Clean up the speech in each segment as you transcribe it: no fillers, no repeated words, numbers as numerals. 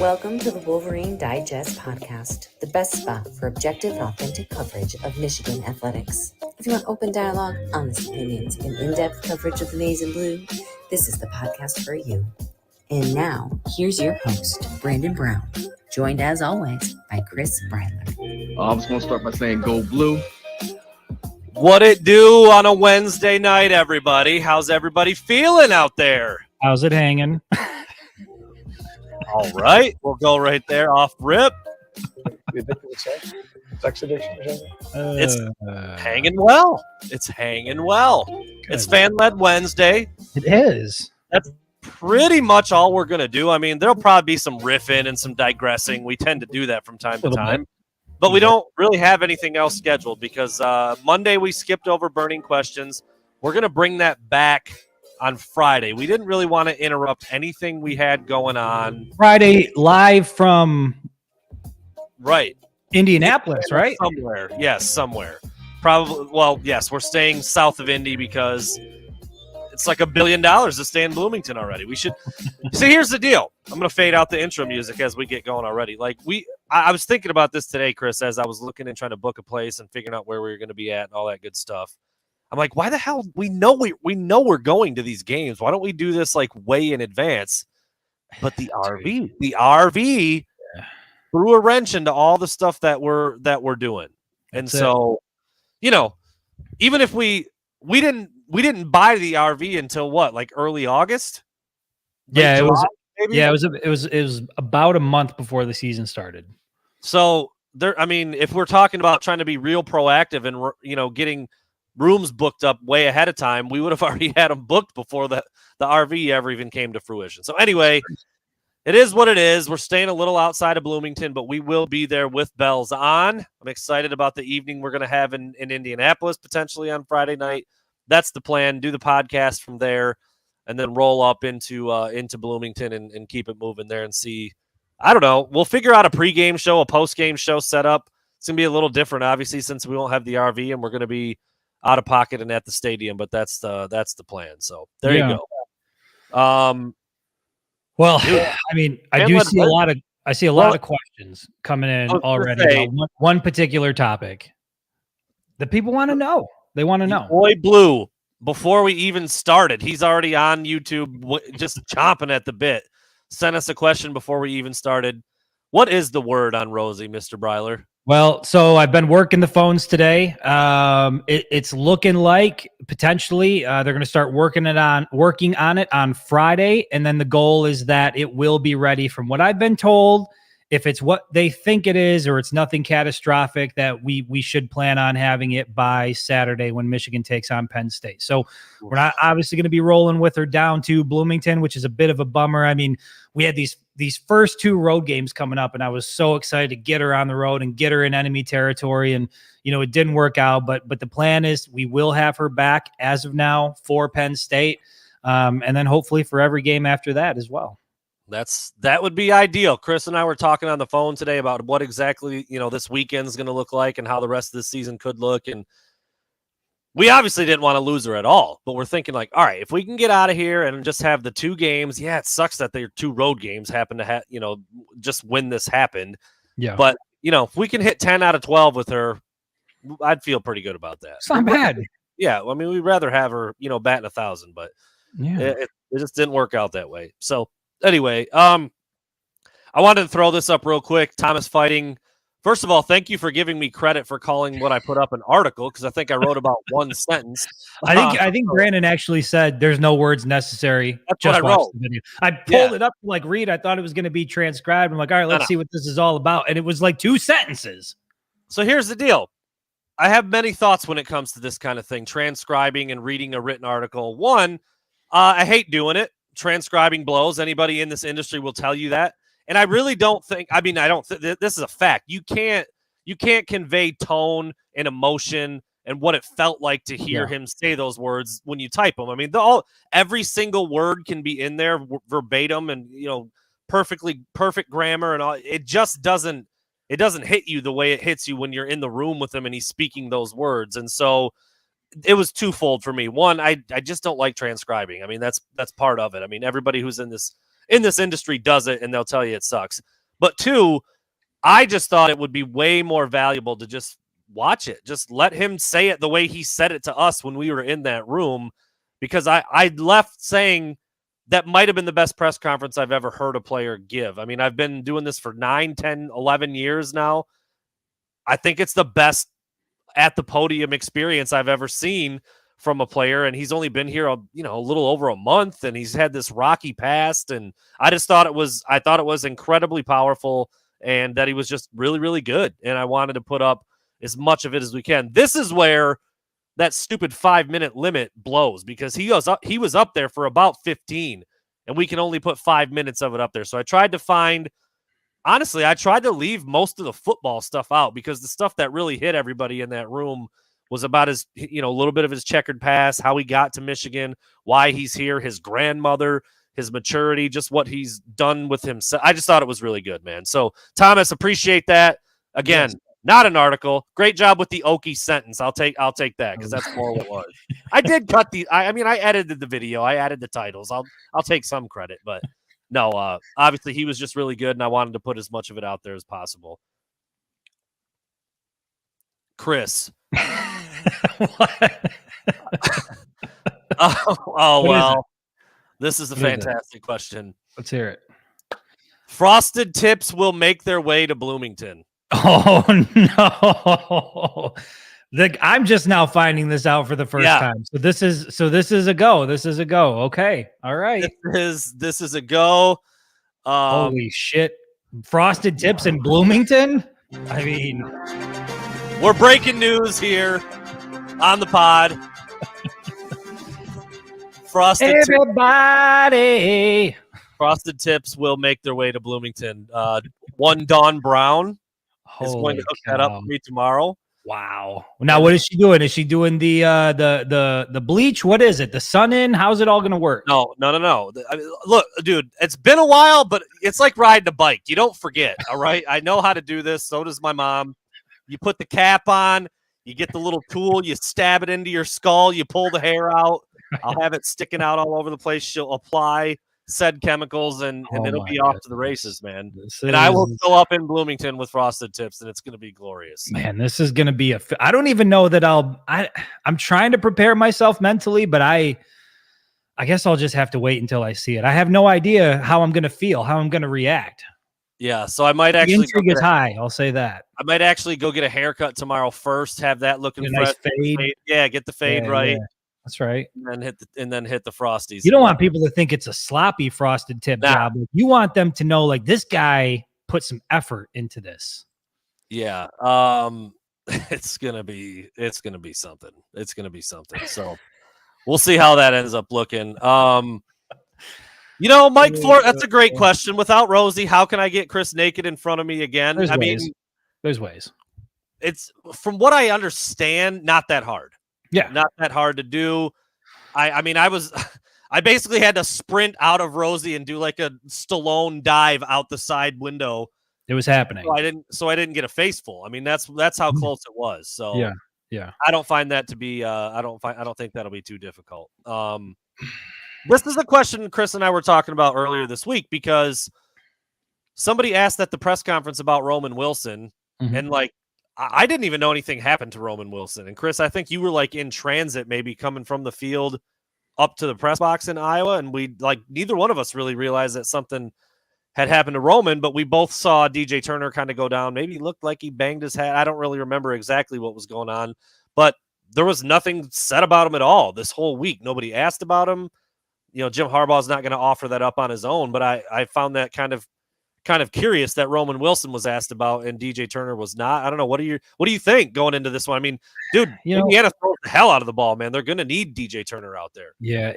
Welcome to the Wolverine Digest podcast, the best spot for objective and authentic coverage of Michigan athletics. If you want open dialogue, honest opinions, and in-depth coverage of the maize and blue, this is the podcast for you. And now, here's your host, Brandon Brown, joined as always by Chris Breiler. I was going to start by saying go blue. What it do on a Wednesday night, everybody? How's everybody feeling out there? How's it hanging? All right, we'll go right there off rip. Sex addiction or something? It's hanging well. It's hanging well. Good. It's fan-led Wednesday. It is. That's pretty much all we're going to do. I mean, there'll probably be some riffing and some digressing. We tend to do that from time to time. But we don't really have anything else scheduled because Monday we skipped over burning questions. We're going to bring that back on Friday. We didn't really want to interrupt anything we had going on. Friday live from Indianapolis, right? Somewhere. Yes, somewhere. Probably. Well, yes, we're staying south of Indy because it's like $1 billion to stay in Bloomington already. We should see. Here's the deal. I'm going to fade out the intro music as we get going already. I was thinking about this today, Chris, as I was looking and trying to book a place and figuring out where we were going to be at and all that good stuff. I'm like, why the hell? We know we're going to these games. Why don't we do this like way in advance? But the RV threw a wrench into all the stuff that we're doing. And so, even if we didn't buy the RV until what, like early August? Yeah, July, maybe? Yeah, it was about a month before the season started. So if we're talking about trying to be real proactive and getting rooms booked up way ahead of time, we would have already had them booked before the RV ever even came to fruition. So anyway, it is what it is. We're staying a little outside of Bloomington, but we will be there with bells on. I'm excited about the evening we're going to have in Indianapolis potentially on Friday night. That's the plan. Do the podcast from there and then roll up into Bloomington and keep it moving there and see. I don't know. We'll figure out a pregame show, a postgame show setup. It's going to be a little different, obviously, since we won't have the RV and we're going to be out of pocket and at the stadium, but that's the plan. So there you go. Well, I mean, I see a lot of questions coming in already about one particular topic that people want to know. They want to know. Boy Blue, before we even started, he's already on YouTube just chomping at the bit. Sent us a question before we even started. What is the word on Rosie, Mr. Breiler? Well, so I've been working the phones today. It's looking like potentially they're going to start working on it on Friday, and then the goal is that it will be ready. From what I've been told, if it's what they think it is or it's nothing catastrophic, that we should plan on having it by Saturday when Michigan takes on Penn State. So we're not obviously going to be rolling with her down to Bloomington, which is a bit of a bummer. I mean, we had these first two road games coming up, and I was so excited to get her on the road and get her in enemy territory. And, it didn't work out, but the plan is we will have her back as of now for Penn State. And then hopefully for every game after that as well. That would be ideal. Chris and I were talking on the phone today about what exactly, this weekend is going to look like and how the rest of the season could look. And we obviously didn't want to lose her at all, but we're thinking like, all right, if we can get out of here and just have the two games, yeah, it sucks that their two road games happen to have, just when this happened. Yeah. But, if we can hit 10 out of 12 with her, I'd feel pretty good about that. It's not bad. Yeah. I mean, we'd rather have her, batting 1,000, but it just didn't work out that way. So anyway, I wanted to throw this up real quick. Thomas Fighting. First of all, thank you for giving me credit for calling what I put up an article, because I think I wrote about one sentence. I think Brandon actually said there's no words necessary. That's just what I wrote. The video. I pulled it up to read. I thought it was going to be transcribed. I'm like, all right, let's see what this is all about. And it was like 2 sentences. So here's the deal. I have many thoughts when it comes to this kind of thing, transcribing and reading a written article. One, I hate doing it. Transcribing blows. Anybody in this industry will tell you that. And I really don't think, this is a fact. You can't convey tone and emotion and what it felt like to hear him say those words when you type them. I mean, every single word can be in there verbatim and, perfect grammar and all. It just doesn't hit you the way it hits you when you're in the room with him and he's speaking those words. And so it was twofold for me. One, I just don't like transcribing. I mean, that's part of it. I mean, everybody who's in this industry does it, and they'll tell you it sucks. But two, I just thought it would be way more valuable to just watch it. Just let him say it the way he said it to us when we were in that room, because I left saying that might have been the best press conference I've ever heard a player give. I mean, I've been doing this for 9, 10, 11 years now. I think it's the best at the podium experience I've ever seen from a player, and he's only been here a little over a month, and he's had this rocky past, and I thought it was incredibly powerful, and that he was just really, really good, and I wanted to put up as much of it as we can. This is where that stupid 5-minute limit blows, because he was up there for about 15, and we can only put 5 minutes of it up there. So I tried to leave most of the football stuff out, because the stuff that really hit everybody in that room was about his, a little bit of his checkered past, how he got to Michigan, why he's here, his grandmother, his maturity, just what he's done with himself. I just thought it was really good, man. So Thomas, appreciate that. Again, yes. Not an article. Great job with the Okie sentence. I'll take that, because that's more what it was. I did cut I edited the video. I added the titles. I'll take some credit, but no, obviously he was just really good, and I wanted to put as much of it out there as possible. Chris. Well, this is a fantastic question. Let's hear it. Frosted Tips will make their way to Bloomington. Oh no! I'm just now finding this out for the first time. So this is a go. This is a go. Okay, all right. This is a go. Holy shit! Frosted Tips in Bloomington. I mean, we're breaking news here on the pod. Frosted Tips will make their way to Bloomington. One Dawn Brown is going to hook that up for me tomorrow. Wow. Now, what is she doing? Is she doing the bleach? What is it? The sun in? How's it all going to work? No. I mean, look, dude, it's been a while, but it's like riding a bike. You don't forget. All right. I know how to do this. So does my mom. You put the cap on, you get the little tool, you stab it into your skull, you pull the hair out. I'll have it sticking out all over the place. She'll apply said chemicals, and it'll be off to the races, man. I will fill up in Bloomington with Frosted Tips, and it's going to be glorious. Man, this is going to be I don't even know that I'm trying to prepare myself mentally, but I guess I'll just have to wait until I see it. I have no idea how I'm going to feel, how I'm going to react. Yeah, so I might actually. The intrigue is high. I'll say that. I might actually go get a haircut tomorrow first. Have that looking fresh. Nice fade. Yeah, get the fade right. Yeah. That's right. And then hit the Frosties. You don't want people to think it's a sloppy Frosted Tip job. You want them to know, like, this guy put some effort into this. Yeah. It's gonna be something. It's gonna be something. So we'll see how that ends up looking. Mike Ford, that's a great question. Without Rosie, how can I get Chris naked in front of me again? There's ways. It's, from what I understand, not that hard. Yeah. Not that hard to do. I basically had to sprint out of Rosie and do like a Stallone dive out the side window. It was happening. So I didn't get a face full. I mean, that's how close it was. So yeah. I don't find that to be I don't think that'll be too difficult. This is a question Chris and I were talking about earlier this week, because somebody asked at the press conference about Roman Wilson, and I didn't even know anything happened to Roman Wilson. And Chris, I think you were like in transit, maybe coming from the field up to the press box in Iowa, and neither one of us really realized that something had happened to Roman, but we both saw DJ Turner kind of go down. Maybe he looked like he banged his head. I don't really remember exactly what was going on, but there was nothing said about him at all this whole week. Nobody asked about him. Jim Harbaugh's not going to offer that up on his own, but I found that kind of curious that Roman Wilson was asked about and DJ Turner was not. I don't know. What do you think going into this one? I mean, dude, Indiana throws the hell out of the ball, man. They're going to need DJ Turner out there. Yeah,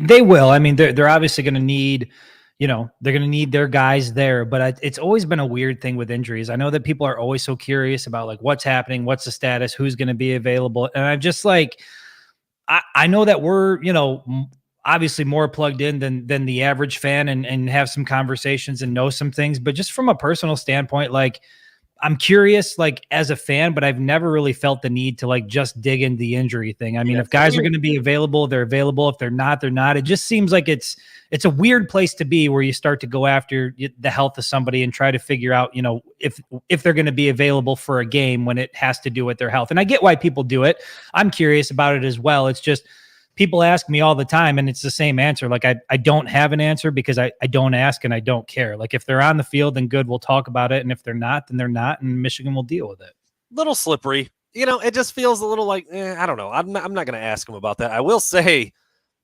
they will. I mean, they're obviously going to need, they're going to need their guys there, but it's always been a weird thing with injuries. I know that people are always so curious about like what's happening, what's the status, who's going to be available. And I'm just like, I know that we're, obviously more plugged in than the average fan and have some conversations and know some things, but just from a personal standpoint, like I'm curious, like as a fan, but I've never really felt the need to like just dig into the injury thing. I mean, if guys are going to be available, they're available. If they're not, they're not. It just seems like it's a weird place to be where you start to go after the health of somebody and try to figure out, if they're going to be available for a game when it has to do with their health. And I get why people do it. I'm curious about it as well. It's just people ask me all the time and it's the same answer. Like I don't have an answer because I don't ask and I don't care. Like if they're on the field, then good, we'll talk about it. And if they're not, then they're not, and Michigan will deal with it. Little slippery. It just feels a little like, I don't know. I'm not going to ask him about that. I will say,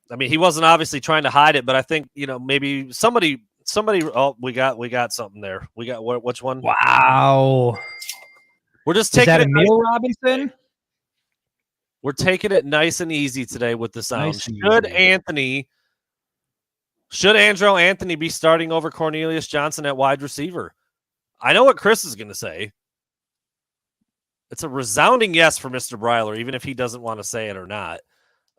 I mean, he wasn't obviously trying to hide it, but I think, maybe somebody, oh, we got something there. We got which one? Wow. We're just taking Is that it Emil Robinson? We're taking it nice and easy today with the sound. Should Andrel Anthony be starting over Cornelius Johnson at wide receiver? I know what Chris is going to say. It's a resounding yes for Mr. Breiler, even if he doesn't want to say it or not.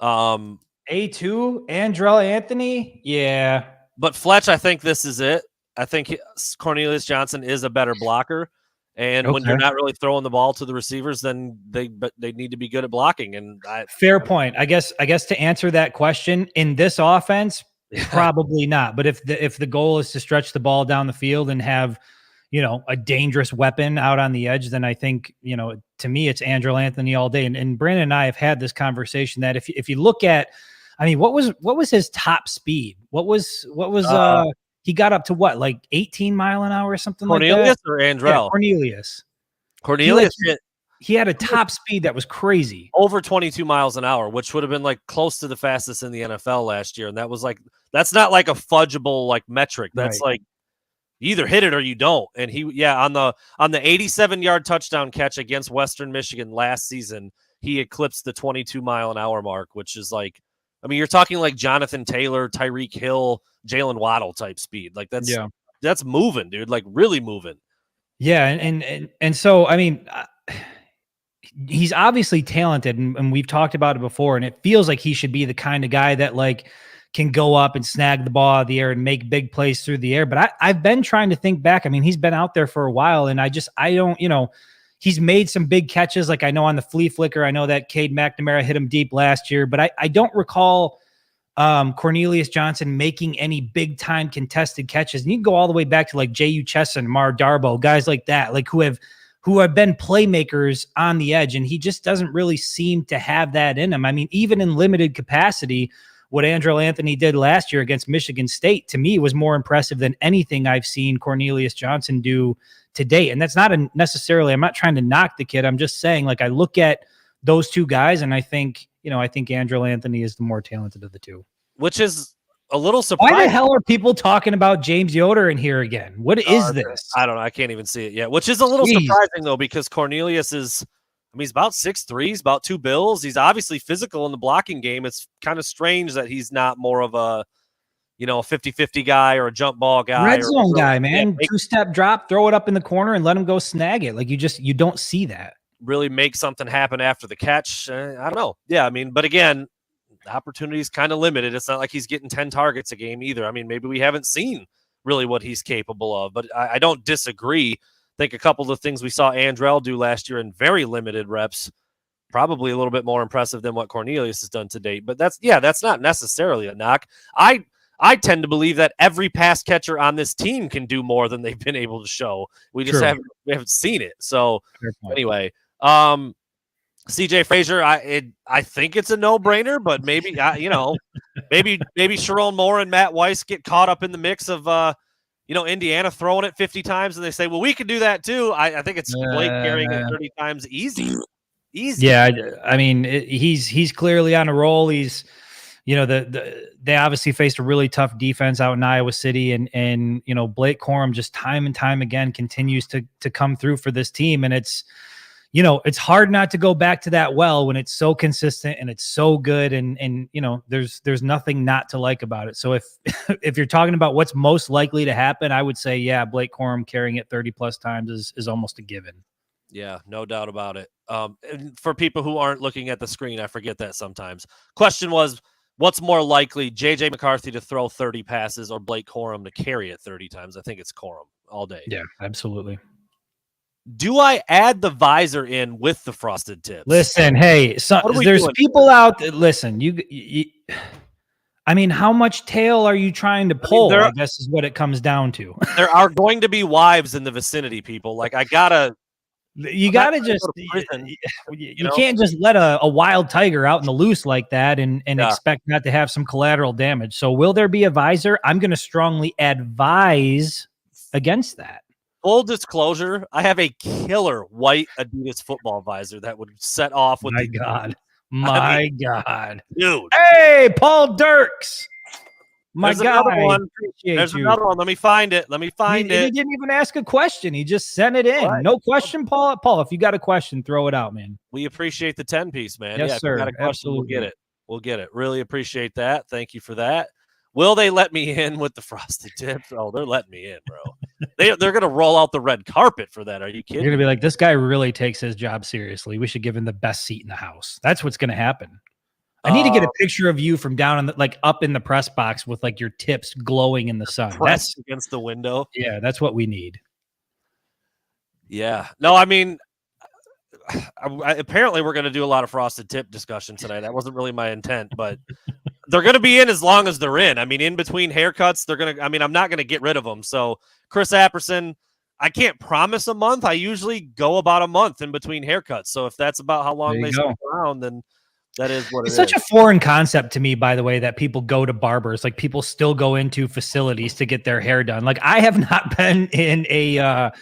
A2, Andrel Anthony? Yeah. But Fletch, I think this is it. I think Cornelius Johnson is a better blocker. And when you're not really throwing the ball to the receivers, then they need to be good at blocking. And fair point. I guess to answer that question, in this offense, probably not. But if the goal is to stretch the ball down the field and have, a dangerous weapon out on the edge, then I think, to me, it's Andrel Anthony all day. And Brandon and I have had this conversation that if you look at, I mean, what was his top speed? What was he got up to what, like 18 mile an hour or something like that? Cornelius or Andrel? Yeah, Cornelius. He had a top speed that was crazy. Over 22 miles an hour, which would have been like close to the fastest in the NFL last year. And that was like, that's not like a fudgeable like metric. That's like you either hit it or you don't. And on the 87-yard touchdown catch against Western Michigan last season, he eclipsed the 22 mile an hour mark, which is like, I mean, you're talking like Jonathan Taylor, Tyreek Hill, Jalen Waddle type speed. Like that's moving, dude. Like really moving. Yeah. And so, I mean, he's obviously talented and we've talked about it before, and it feels like he should be the kind of guy that like can go up and snag the ball out of the air and make big plays through the air. But I've been trying to think back. I mean, he's been out there for a while and I don't, he's made some big catches. Like I know on the flea flicker, I know that Cade McNamara hit him deep last year, but I don't recall Cornelius Johnson making any big time contested catches. And you can go all the way back to like J.U. Chesson, Mar Darbo, guys like that, like who have been playmakers on the edge. And he just doesn't really seem to have that in him. I mean, even in limited capacity, what Andrel Anthony did last year against Michigan State, to me, was more impressive than anything I've seen Cornelius Johnson do to date. And that's not necessarily, I'm not trying to knock the kid. I'm just saying, like, I look at those two guys and I think Andrel Anthony is the more talented of the two. Which is a little surprising. Why the hell are people talking about James Yoder in here again? What is this? I don't know. I can't even see it yet, which is a little surprising though, because Cornelius is, I mean, he's about 6'3", he's about 2 bills. He's obviously physical in the blocking game. It's kind of strange that he's not more of a, a 50-50 guy or a jump ball guy. Red zone guy, man. 2-step drop, throw it up in the corner and let him go snag it. Like you don't see that. Really make something happen after the catch. I don't know. Yeah, I mean, but again, the opportunity is kind of limited. It's not like he's getting 10 targets a game either. I mean, maybe we haven't seen really what he's capable of, but I don't disagree. I think a couple of the things we saw Andrel do last year in very limited reps, probably a little bit more impressive than what Cornelius has done to date. But that's not necessarily a knock. I tend to believe that every pass catcher on this team can do more than they've been able to show. We just haven't seen it. So anyway, CJ Frazier, I think it's a no-brainer, but maybe maybe Sharon Moore and Matt Weiss get caught up in the mix of Indiana throwing it 50 times and they say, well, we could do that too. I think it's Blake carrying it 30 times easy. Yeah, I mean, he's clearly on a roll. He's they obviously faced a really tough defense out in Iowa City, and Blake Corum just time and time again continues to come through for this team, and it's hard not to go back to that well when it's so consistent and it's so good, and there's nothing not to like about it. So if you're talking about what's most likely to happen, I would say Blake Corum carrying it 30 plus times is almost a given. Yeah, no doubt about it. And for people who aren't looking at the screen, I forget that sometimes. Question was, what's more likely, J.J. McCarthy to throw 30 passes or Blake Corum to carry it 30 times? I think it's Corum all day. Yeah, absolutely. Do I add the visor in with the frosted tips? Listen, hey, there's doing? people out there. Listen, I mean, how much tail are you trying to pull? I guess is what it comes down to. There are going to be wives in the vicinity, people. Like, you gotta just you can't just let a wild tiger out in the loose like that and expect not to have some collateral damage. So will there be a visor? I'm going to strongly advise against that. Full disclosure, I have a killer white Adidas football visor that would set off with my God, dude. Hey, Paul Dirks. There's another one. Another one. Let me find it. He didn't even ask a question. He just sent it in. Right. No question, Paul. Paul, if you got a question, throw it out, man. We appreciate the 10-piece, man. Yes, sir. If you got a question, absolutely. We'll get it. Really appreciate that. Thank you for that. Will they let me in with the frosted tips? Oh, they're letting me in, bro. They're going to roll out the red carpet for that. Are you kidding? You're going to be like, this guy really takes his job seriously. We should give him the best seat in the house. That's what's going to happen. I need to get a picture of you from down in up in the press box with like your tips glowing in the sun. That's against the window. Yeah, that's what we need. Yeah. No, I mean, apparently we're going to do a lot of frosted tip discussion tonight. That wasn't really my intent, but they're going to be in as long as they're in. I mean, in between haircuts, I'm not going to get rid of them. So Chris Apperson, I can't promise a month. I usually go about a month in between haircuts. So if that's about how long they stick around, then that is what it's such a foreign concept to me, by the way, that people go to barbers. Like people still go into facilities to get their hair done. Like I have not been in a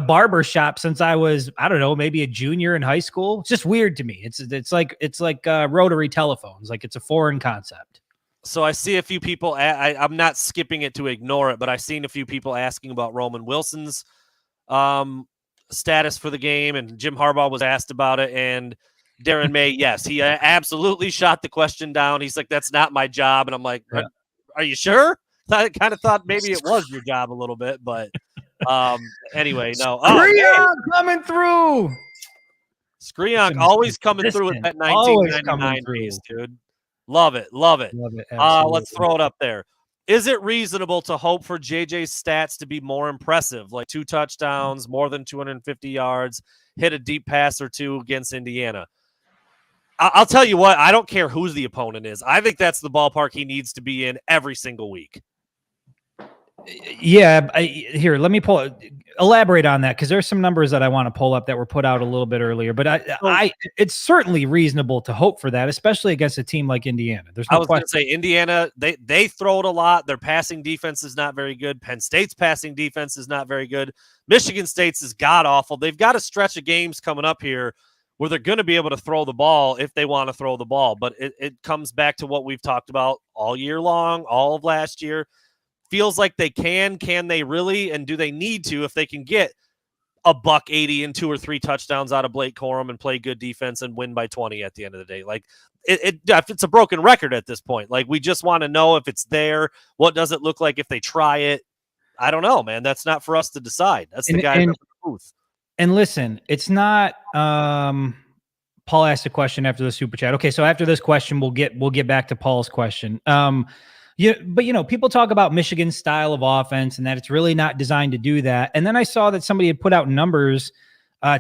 barber shop since I was, I don't know, maybe a junior in high school. It's just weird to me. It's like rotary telephones. Like it's a foreign concept. So I see a few people. I'm not skipping it to ignore it, but I've seen a few people asking about Roman Wilson's status for the game, and Jim Harbaugh was asked about it, and Darren May, yes, he absolutely shot the question down. He's like, that's not my job. And I'm like, are you sure? I kind of thought maybe it was your job a little bit, but anyway, no. Screon coming through. Screon always coming through with that 1999 piece, dude. Love it. Let's throw it up there. Is it reasonable to hope for JJ's stats to be more impressive, like 2 touchdowns, more than 250 yards, hit a deep pass or 2 against Indiana? I'll tell you what, I don't care who the opponent is. I think that's the ballpark he needs to be in every single week. Yeah. Here, let me elaborate on that, because there's some numbers that I want to pull up that were put out a little bit earlier. But it's certainly reasonable to hope for that, especially against a team like Indiana. There's no question. I was going to say Indiana, they throw it a lot. Their passing defense is not very good. Penn State's passing defense is not very good. Michigan State's is god-awful. They've got a stretch of games coming up here where they're going to be able to throw the ball if they want to throw the ball. But it comes back to what we've talked about all year long, all of last year. Feels like they can they really? And do they need to if they can get a $180 and 2 or 3 touchdowns out of Blake Corum and play good defense and win by 20 at the end of the day? Like it's a broken record at this point. Like we just want to know if it's there. What does it look like if they try it? I don't know, man. That's not for us to decide. That's the guy in the booth. And listen, it's not Paul asked a question after the super chat. Okay, so after this question, we'll get back to Paul's question. But people talk about Michigan's style of offense and that it's really not designed to do that. And then I saw that somebody had put out numbers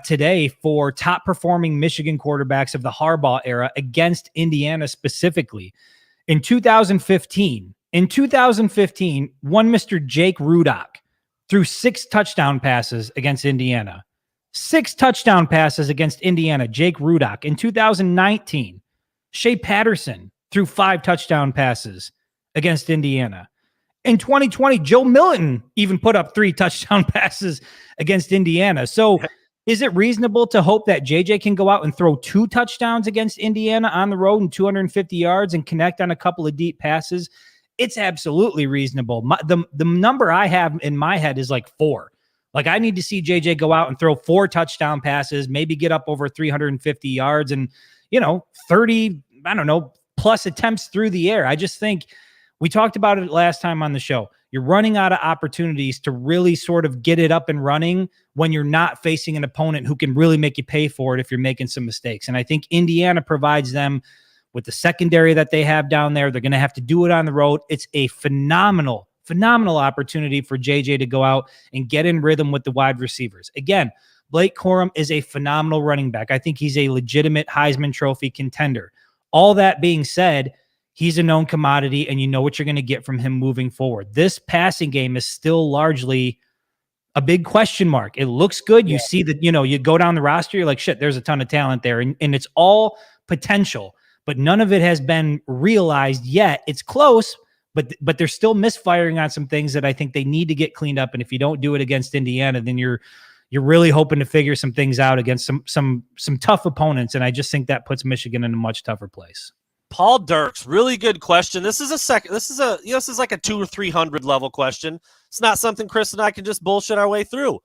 today for top performing Michigan quarterbacks of the Harbaugh era against Indiana specifically. In 2015, one Mr. Jake Rudock threw 6 touchdown passes against Indiana. 6 touchdown passes against Indiana, Jake Rudock. In 2019, Shea Patterson threw 5 touchdown passes against Indiana. In 2020, Joe Milton even put up 3 touchdown passes against Indiana. So is it reasonable to hope that JJ can go out and throw 2 touchdowns against Indiana on the road and 250 yards and connect on a couple of deep passes? It's absolutely reasonable. The number I have in my head is like 4. Like I need to see JJ go out and throw 4 touchdown passes, maybe get up over 350 yards and, 30, plus attempts through the air. I just think we talked about it last time on the show. You're running out of opportunities to really sort of get it up and running when you're not facing an opponent who can really make you pay for it if you're making some mistakes. And I think Indiana provides them with the secondary that they have down there. They're going to have to do it on the road. It's a phenomenal phenomenal opportunity for JJ to go out and get in rhythm with the wide receivers. Again, Blake Corum is a phenomenal running back. I think he's a legitimate Heisman Trophy contender. All that being said, he's a known commodity, and you know what you're going to get from him moving forward. This passing game is still largely a big question mark. It looks good. You see that, you go down the roster, you're like, shit, there's a ton of talent there. And it's all potential, but none of it has been realized yet. It's close, but they're still misfiring on some things that I think they need to get cleaned up. And if you don't do it against Indiana, then you're really hoping to figure some things out against some tough opponents. And I just think that puts Michigan in a much tougher place. Paul Dirks, really good question. This is like a 200 or 300 level question. It's not something Chris and I can just bullshit our way through.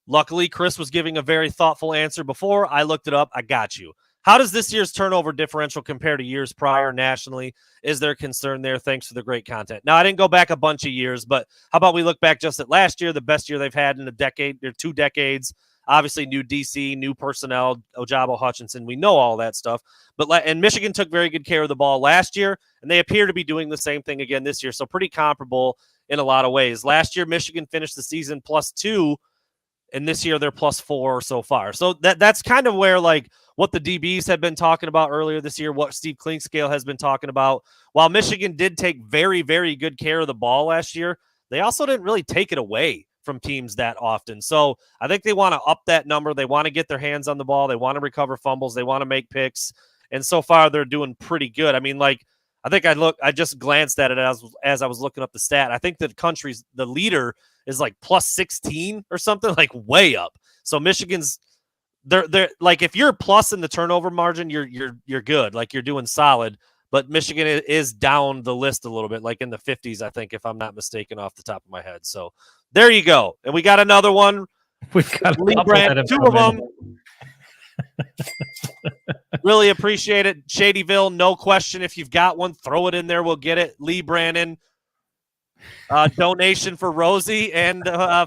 Luckily, Chris was giving a very thoughtful answer before. I looked it up. I got you. How does this year's turnover differential compare to years prior nationally? Is there concern there? Thanks for the great content. Now, I didn't go back a bunch of years, but how about we look back just at last year, the best year they've had in a decade or 2 decades. Obviously, new DC, new personnel, Ojabo Hutchinson. We know all that stuff. And Michigan took very good care of the ball last year, and they appear to be doing the same thing again this year. So pretty comparable in a lot of ways. Last year, Michigan finished the season +2, and this year they're +4 so far. So that's kind of where what the DBs have been talking about earlier this year, what Steve Clinkscale has been talking about. While Michigan did take very, very good care of the ball last year, they also didn't really take it away from teams that often. So I think they want to up that number. They want to get their hands on the ball. They want to recover fumbles. They want to make picks. And so far they're doing pretty good. I mean, I think I just glanced at it as I was looking up the stat. I think the leader is +16 or something, way up. So Michigan's they're if you're plus in the turnover margin, you're good. You're doing solid. But Michigan is down the list a little bit, in the 50s, I think, if I'm not mistaken, off the top of my head. So there you go. And we got another one. We've got Lee Brand, 2 of them. Really appreciate it. Shadyville, no question. If you've got one, throw it in there. We'll get it. Lee Brannon, donation for Rosie and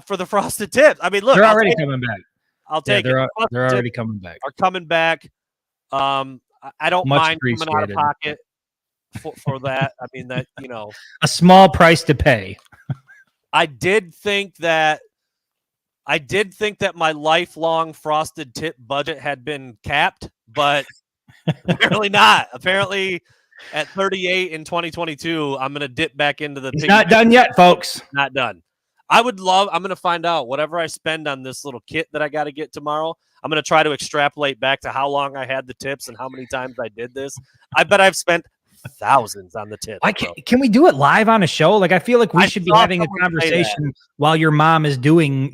for the Frosted Tips. I mean, look. They're already coming back. I'll take it. They're already coming back. Are coming back. I don't mind coming out of pocket for that. I mean, a small price to pay. I did think that my lifelong Frosted Tip budget had been capped, but apparently not. Apparently at 38 in 2022, I'm going to dip back into the. It's not done yet, folks. Not done. I'm going to find out whatever I spend on this little kit that I got to get tomorrow. I'm going to try to extrapolate back to how long I had the tips and how many times I did this. I bet I've spent thousands on the tips. Can we do it live on a show? I feel like we should be having a conversation while your mom is doing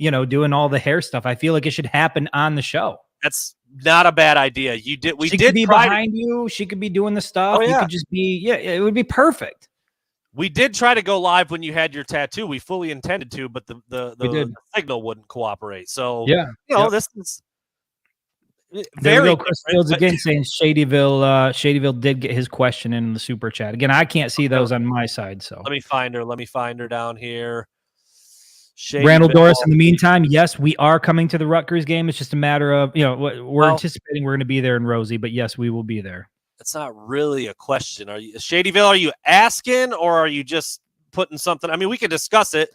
all the hair stuff. I feel like it should happen on the show. That's not a bad idea. She could be behind you. She could be doing the stuff. Oh, yeah. You could just be, it would be perfect. We did try to go live when you had your tattoo. We fully intended to, but the signal wouldn't cooperate. So this is very good. Chris Fields again saying Shadyville did get his question in the super chat. Again, I can't see those on my side. So let me find her down here. Randall Doris, in the meantime, yes, we are coming to the Rutgers game. It's just a matter of, we're anticipating we're going to be there in Rosie, but yes, we will be there. That's not really a question. Shadyville, are you asking or are you just putting something? I mean, we can discuss it.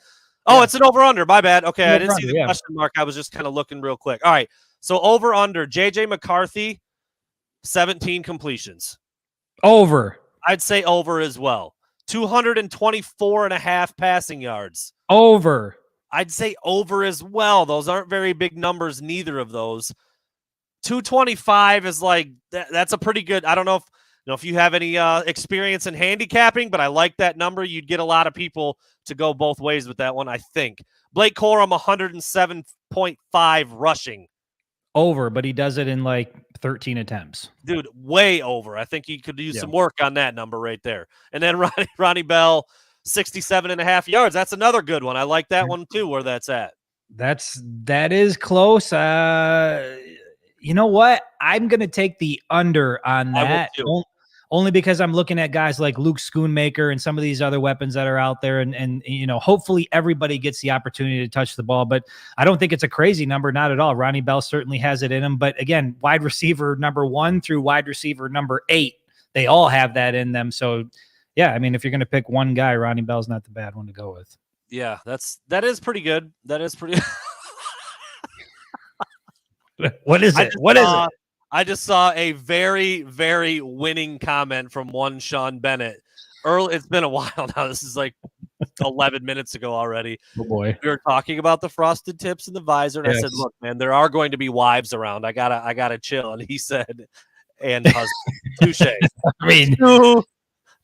Oh, it's an over-under. My bad. Okay, I didn't see the question mark. I was just kind of looking real quick. All right, so over-under, J.J. McCarthy, 17 completions. Over. I'd say over as well. 224.5 passing yards. Over. I'd say over as well. Those aren't very big numbers, neither of those. 225 is that's a pretty good. I don't know if you have any experience in handicapping, but I like that number. You'd get a lot of people to go both ways with that one, I think. Blake Corum, 107.5 rushing. Over, but he does it in 13 attempts. Dude, way over. I think you could use some work on that number right there. And then Ronnie Bell, 67.5 yards. That's another good one. I like that one too, where that's at. That is close. You know what? I'm going to take the under on that. Only because I'm looking at guys like Luke Schoonmaker and some of these other weapons that are out there. And hopefully everybody gets the opportunity to touch the ball. But I don't think it's a crazy number. Not at all. Ronnie Bell certainly has it in him. But again, wide receiver number 1 through wide receiver number 8, they all have that in them. So yeah, I mean, if you're going to pick one guy, Ronnie Bell's not the bad one to go with. Yeah, that is pretty good. That is pretty. What is it? What is it? I just saw a very, very winning comment from one Sean Bennett. It's been a while now. This is like 11 minutes ago already. Oh boy. We were talking about the frosted tips and the visor, and I said, "Look, man, there are going to be wives around. I gotta chill." And he said, "And husband, touche." I mean,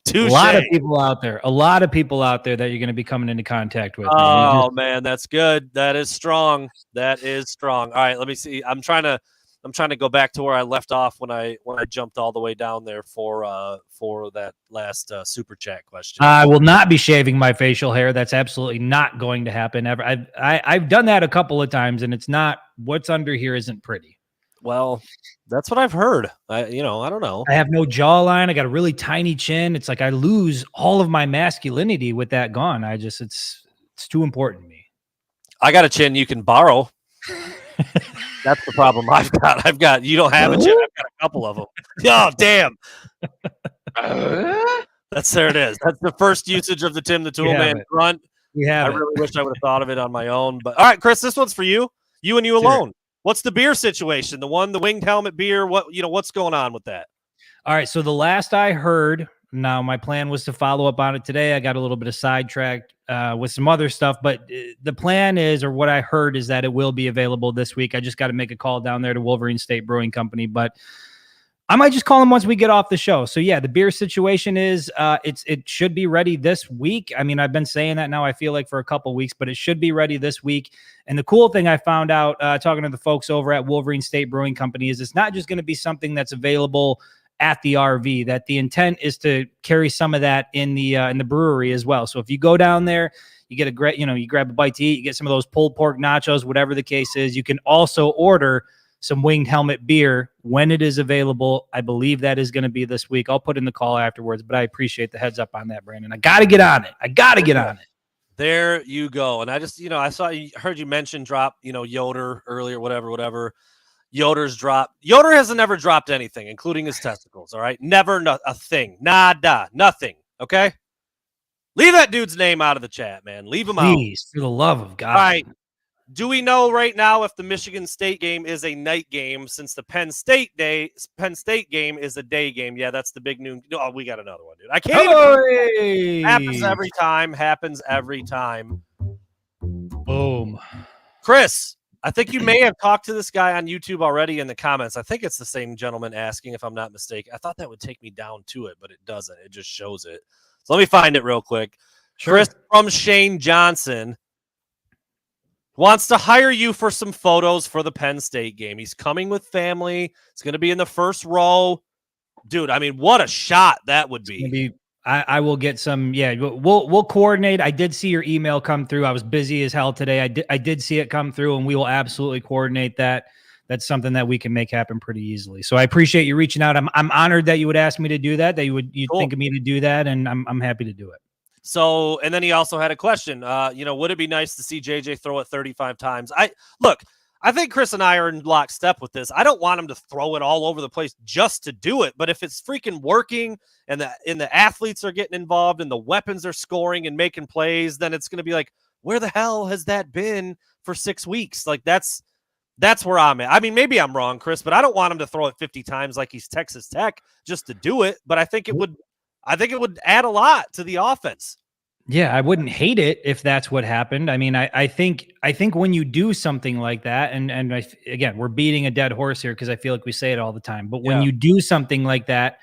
touche. A lot of people out there that you're going to be coming into contact with. Oh man, that's good. That is strong. That is strong. All right, let me see. I'm trying to go back to where I left off when I jumped all the way down there for that last super chat question. I will not be shaving my facial hair. That's absolutely not going to happen ever. I've done that a couple of times, and it's not. What's under here isn't pretty. Well, that's what I've heard. I don't know. I have no jawline. I got a really tiny chin. It's like I lose all of my masculinity with that gone. It's too important to me. I got a chin you can borrow. That's the problem I've got. You don't have a chin. I've got a couple of them. Oh, damn. There it is. That's the first usage of the Tim the Toolman grunt. I really wish I would have thought of it on my own. But all right, Chris, this one's for you. You and you alone. What's the beer situation? The winged helmet beer. What's going on with that? All right. So the last I heard, now my plan was to follow up on it today. I got a little bit of sidetracked with some other stuff, but the plan is, or what I heard is that it will be available this week. I just got to make a call down there to Wolverine State Brewing Company, but I might just call them once we get off the show. So yeah, the beer situation is it should be ready this week. I mean, I've been saying that now, I feel like, for a couple weeks, but it should be ready this week. And the cool thing I found out talking to the folks over at Wolverine State Brewing Company is it's not just going to be something that's available at the RV, that the intent is to carry some of that in the brewery as well. So if you go down there, you get a great, you grab a bite to eat, you get some of those pulled pork nachos, whatever the case is. You can also order some winged helmet beer when it is available. I believe that is going to be this week. I'll put in the call afterwards, but I appreciate the heads up on that, Brandon. I got to get on it. There you go. And I just, heard you mention drop, Yoder earlier, whatever. Yoder's drop. Yoder has never dropped anything, including his testicles. All right. Never a thing. Nada. Nothing. Okay. Leave that dude's name out of the chat, man. Leave him out. Please, for the love of God. All right. Do we know right now if the Michigan State game is a night game, since the Penn State game is a day game? Yeah, that's the big noon. Oh, we got another one, dude. I can't even. Happens every time. Boom. Chris, I think you may have talked to this guy on YouTube already in the comments. I think it's the same gentleman asking, if I'm not mistaken. I thought that would take me down to it, but it doesn't. It just shows it. So let me find it real quick. Sure. Chris from Shane Johnson wants to hire you for some photos for the Penn State game. He's coming with family. It's going to be in the first row. Dude, I mean, what a shot that would be. I will get some. Yeah, we'll coordinate. I did see your email come through. I was busy as hell today. I did see it come through, and we will absolutely coordinate that. That's something that we can make happen pretty easily. So I appreciate you reaching out. I'm honored that you would ask me to do that. You'd think of me to do that, and I'm happy to do it. So, and then he also had a question. Would it be nice to see JJ throw it 35 times? I think Chris and I are in lockstep with this. I don't want him to throw it all over the place just to do it. But if it's freaking working and the athletes are getting involved and the weapons are scoring and making plays, then it's going to be like, where the hell has that been for 6 weeks? Like that's where I'm at. I mean, maybe I'm wrong, Chris, but I don't want him to throw it 50 times like he's Texas Tech just to do it. But I think it would add a lot to the offense. Yeah, I wouldn't hate it if that's what happened. I mean, I think when you do something like that, and again, we're beating a dead horse here because I feel like we say it all the time. But when you do something like that,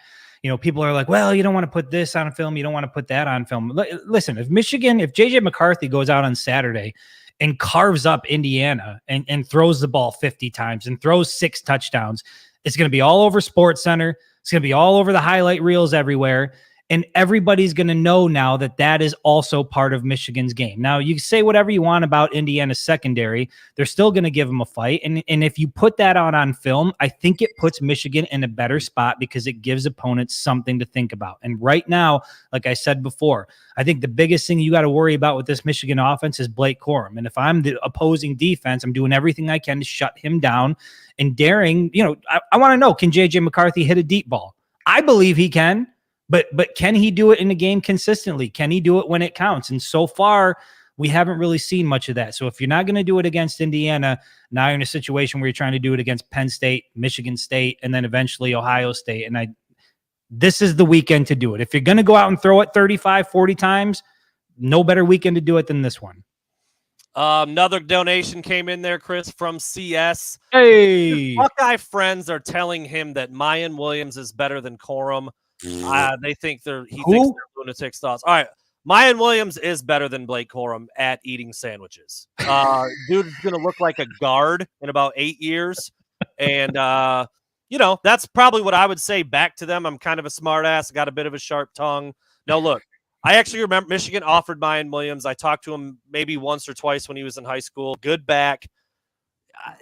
people are like, well, you don't want to put this on film. You don't want to put that on film. Listen, if JJ McCarthy goes out on Saturday and carves up Indiana and throws the ball 50 times and throws 6 touchdowns, it's going to be all over SportsCenter. It's going to be all over the highlight reels everywhere. And everybody's going to know now that is also part of Michigan's game. Now, you say whatever you want about Indiana's secondary. They're still going to give them a fight. And if you put that on film, I think it puts Michigan in a better spot because it gives opponents something to think about. And right now, like I said before, I think the biggest thing you got to worry about with this Michigan offense is Blake Corum. And if I'm the opposing defense, I'm doing everything I can to shut him down and daring, I want to know, can JJ McCarthy hit a deep ball? I believe he can. But can he do it in a game consistently? Can he do it when it counts? And so far, we haven't really seen much of that. So if you're not going to do it against Indiana, now you're in a situation where you're trying to do it against Penn State, Michigan State, and then eventually Ohio State. And this is the weekend to do it. If you're going to go out and throw it 35, 40 times, no better weekend to do it than this one. Another donation came in there, Chris, from CS. Hey, Buckeye friends are telling him that Mayan Williams is better than Corum. They think he thinks they're lunatic thoughts. All right. Mayan Williams is better than Blake Corum at eating sandwiches. Dude's going to look like a guard in about 8 years. And, that's probably what I would say back to them. I'm kind of a smart ass, got a bit of a sharp tongue. No, look, I actually remember Michigan offered Mayan Williams. I talked to him maybe once or twice when he was in high school. Good back.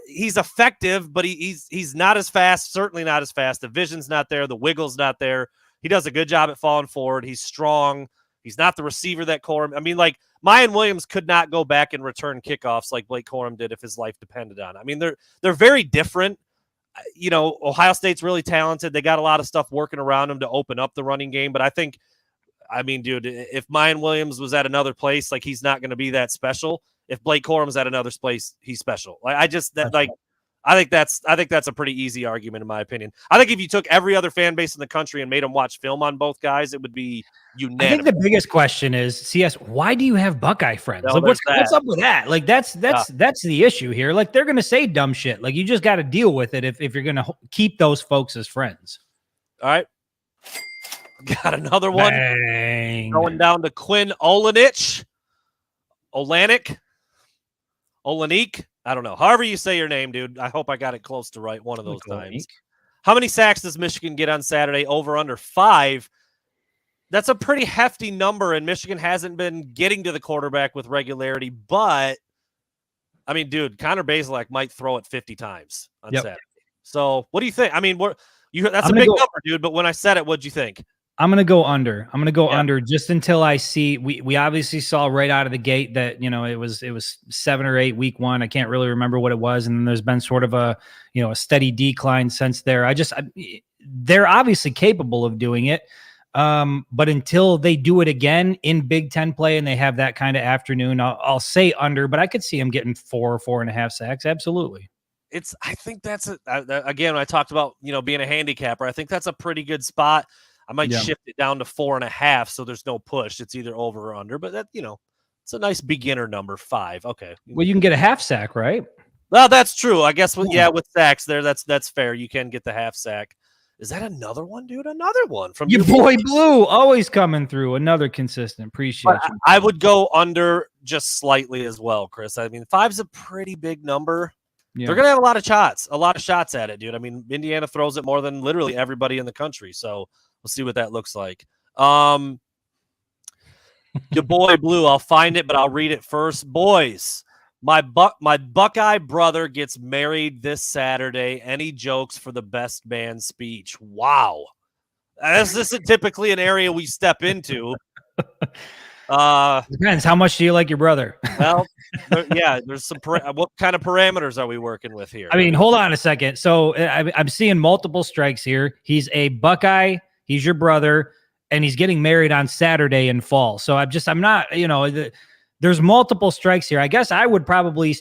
He's effective, but he's not as fast, certainly not as fast. The vision's not there. The wiggle's not there. He does a good job at falling forward. He's strong. He's not the receiver that Corum. I mean, like, Mayan Williams could not go back and return kickoffs like Blake Corum did if his life depended on it. I mean, they're very different. Ohio State's really talented. They got a lot of stuff working around him to open up the running game. But dude, if Mayan Williams was at another place, like, he's not going to be that special. If Blake Corum's at another place, he's special. I think that's a pretty easy argument in my opinion. I think if you took every other fan base in the country and made them watch film on both guys, it would be unanimous. I think the biggest question is, CS, why do you have Buckeye friends? No, like, what's up with that? Like, that's the issue here. Like, they're going to say dumb shit. Like, you just got to deal with it if you're going to keep those folks as friends. All right. Got another one. Bang. Going down to Quinn Olanik. I don't know. However you say your name, dude. I hope I got it close to right one of those times. How many sacks does Michigan get on Saturday? Over under 5. That's a pretty hefty number, and Michigan hasn't been getting to the quarterback with regularity. But, I mean, dude, Connor Bazelak might throw it 50 times on Saturday. So, what do you think? I mean, that's a big number, dude. But when I said it, what'd you think? I'm going to go under. I'm going to go under just until I see. We obviously saw right out of the gate that, it was 7 or 8 week 1. I can't really remember what it was. And then there's been sort of a steady decline since there. They're obviously capable of doing it. But until they do it again in Big Ten play and they have that kind of afternoon, I'll say under, but I could see them getting 4.5 sacks. Absolutely. I think that's again, when I talked about, being a handicapper, I think that's a pretty good spot. I might shift it down to 4.5, so there's no push. It's either over or under, but that, it's a nice beginner number, 5. Okay. Well, you can get a half sack, right? Well, that's true. I guess with sacks there, that's fair. You can get the half sack. Is that another one, dude? Another one from your boy Blue, always coming through. Another consistent. Appreciate you. I would go under just slightly as well, Chris. I mean, 5's a pretty big number. Yeah. They're going to have a lot of shots at it, dude. I mean, Indiana throws it more than literally everybody in the country. So we'll see what that looks like. Your boy Blue, I'll find it, but I'll read it first. Boys, my Buckeye brother gets married this Saturday. Any jokes for the best man speech? Wow. This isn't typically an area we step into. Depends. How much do you like your brother? Well, there's some. What kind of parameters are we working with here? I mean, hold on a second. So I'm seeing multiple strikes here. He's a Buckeye. He's your brother, and he's getting married on Saturday in fall. So I'm not. There's multiple strikes here. I guess I would probably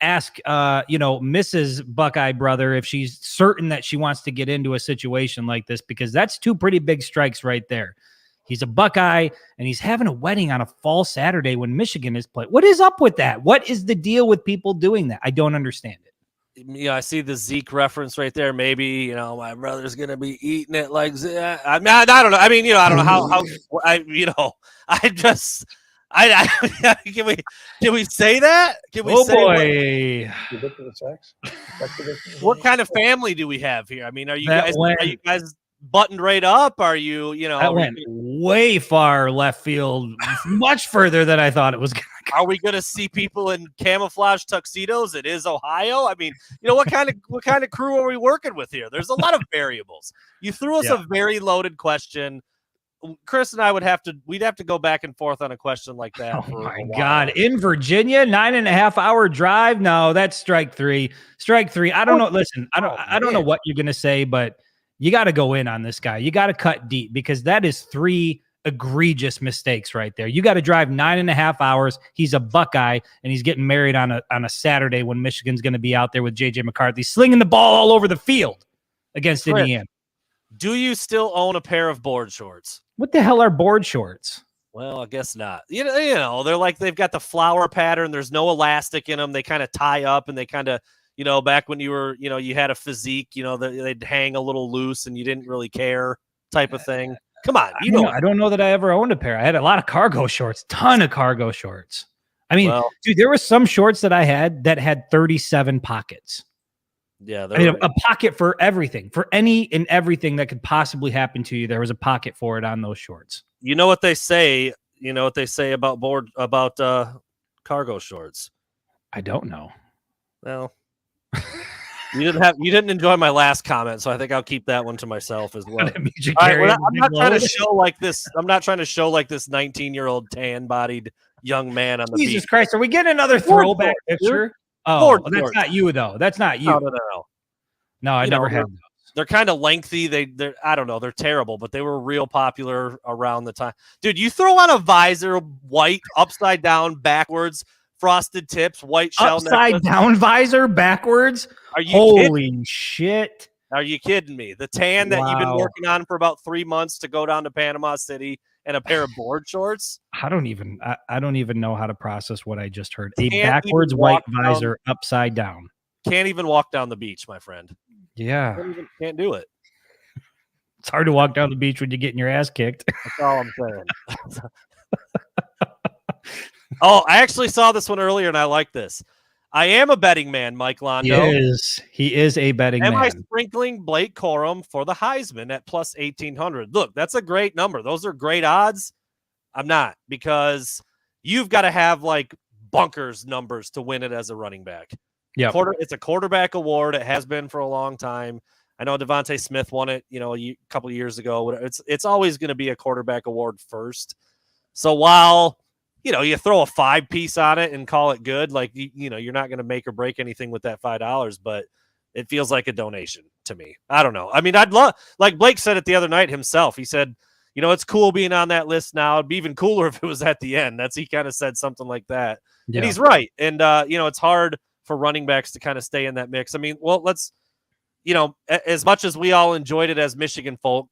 ask, Mrs. Buckeye brother if she's certain that she wants to get into a situation like this, because that's 2 pretty big strikes right there. He's a Buckeye, and he's having a wedding on a fall Saturday when Michigan is playing. What is up with that? What is the deal with people doing that? I don't understand it. I see the Zeke reference right there. Maybe, my brother's going to be eating it like that. I mean, I don't know. I mean, I don't know can we say that? Can we say what kind of family do we have here? I mean, are you guys buttoned right up? Are you, that went way far left field, much further than I thought it was going to go. Are we going to see people in camouflage tuxedos? It is Ohio. I mean, what kind of crew are we working with here? There's a lot of variables. You threw us a very loaded question. Chris and I we'd have to go back and forth on a question like that. Oh my God. In Virginia, 9.5 hour drive. No, that's strike 3. I don't know. Listen, I don't know what you're going to say, but You got to go in on this guy. You got to cut deep because that is 3 egregious mistakes right there. You got to drive 9.5 hours. He's a Buckeye, and he's getting married on a Saturday when Michigan's going to be out there with J.J. McCarthy slinging the ball all over the field against Indiana. Do you still own a pair of board shorts? What the hell are board shorts? Well, I guess not. You know, they're like they've got the flower pattern. There's no elastic in them. They kind of tie up, and they kind of, you know, back when you were, you know, you had a physique, you know, they'd hang a little loose, and you didn't really care, type of thing. Come on, I don't know that I ever owned a pair. I had a lot of cargo shorts, ton of cargo shorts. I mean, dude, there were some shorts that I had that had 37 pockets. Yeah, I mean, a pocket for everything, for any and everything that could possibly happen to you. There was a pocket for it on those shorts. You know what they say? You know what they say about cargo shorts? I don't know. Well, you didn't enjoy my last comment, so I think I'll keep that one to myself as well. All right, I'm not trying to show like this. I'm not trying to show like this 19-year-old tan-bodied young man on the beach. Jesus Christ, are we getting another throwback picture? Dude. Oh, that's not you though. That's not you. No, I never had those. They're kind of lengthy. They're I don't know. They're terrible, but they were real popular around the time. Dude, you throw on a visor, white, upside down, backwards, frosted tips, white shell upside necklace. Down visor, backwards. Are you holy kidding? Shit? Are you kidding me? The tan that you've been working on for about 3 months to go down to Panama City and a pair of board shorts. I don't even know how to process what I just heard. A backwards white visor upside down. Can't even walk down the beach, my friend. Yeah. Can't do it. It's hard to walk down the beach when you're getting your ass kicked. That's all I'm saying. Oh, I actually saw this one earlier, and I like this. I am a betting man, Mike Londo. He is a betting man. Am I sprinkling Blake Corum for the Heisman at plus 1,800? Look, that's a great number. Those are great odds. I'm not, because you've got to have like bunkers numbers to win it as a running back. Yeah, it's a quarterback award. It has been for a long time. I know Devontae Smith won it, a couple of years ago. It's always going to be a quarterback award first. So while you throw a 5-piece on it and call it good, like you're not going to make or break anything with that $5, but it feels like a donation to me. I don't know. I mean, I'd love, like Blake said it the other night himself. He said, it's cool being on that list now. It'd be even cooler if it was at the end. He kind of said something like that. Yeah. And he's right. And it's hard for running backs to kind of stay in that mix. I mean, well, let's, as much as we all enjoyed it as Michigan folk,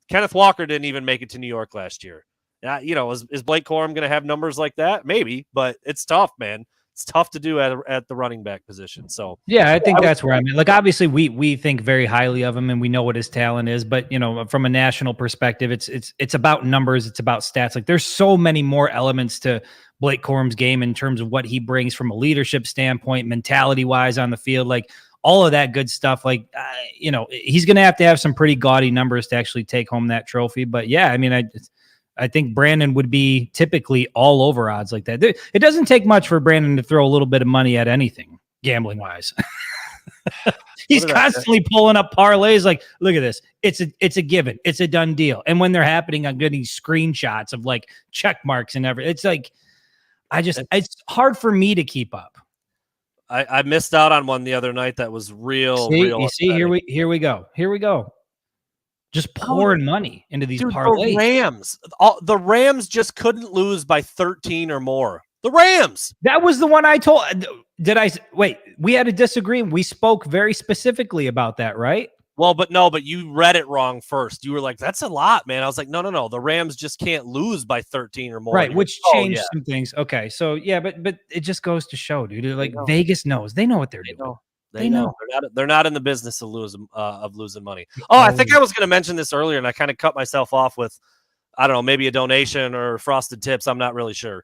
Kenneth Walker didn't even make it to New York last year. Is Blake Corum going to have numbers like that? Maybe, but it's tough, man. It's tough to do at the running back position. So yeah, I think that's where I'm at. Like, obviously we think very highly of him and we know what his talent is, but from a national perspective, it's about numbers. It's about stats. Like, there's so many more elements to Blake Corum's game in terms of what he brings from a leadership standpoint, mentality wise on the field, like all of that good stuff. Like, he's going to have some pretty gaudy numbers to actually take home that trophy. But yeah, I mean, I think Brandon would be typically all over odds like that. It doesn't take much for Brandon to throw a little bit of money at anything, gambling wise. He's constantly pulling up parlays. Like, look at this. It's a given. It's a done deal. And when they're happening, I'm getting screenshots of like check marks and everything. It's like, it's hard for me to keep up. I missed out on one the other night that was real. You see, here we go. Just pouring money into these parlays. The Rams just couldn't lose by 13 or more. The Rams. That was the one I told. Wait, we had a disagreement. We spoke very specifically about that, right? Well, but you read it wrong first. You were like, that's a lot, man. I was like, no. The Rams just can't lose by 13 or more. Right, which changed some things. Okay, so yeah, but it just goes to show, dude. Like, Vegas knows. They know what they're doing. They know. They're not in the business of losing money. Oh, I think I was going to mention this earlier, and I kind of cut myself off with, I don't know, maybe a donation or frosted tips. I'm not really sure.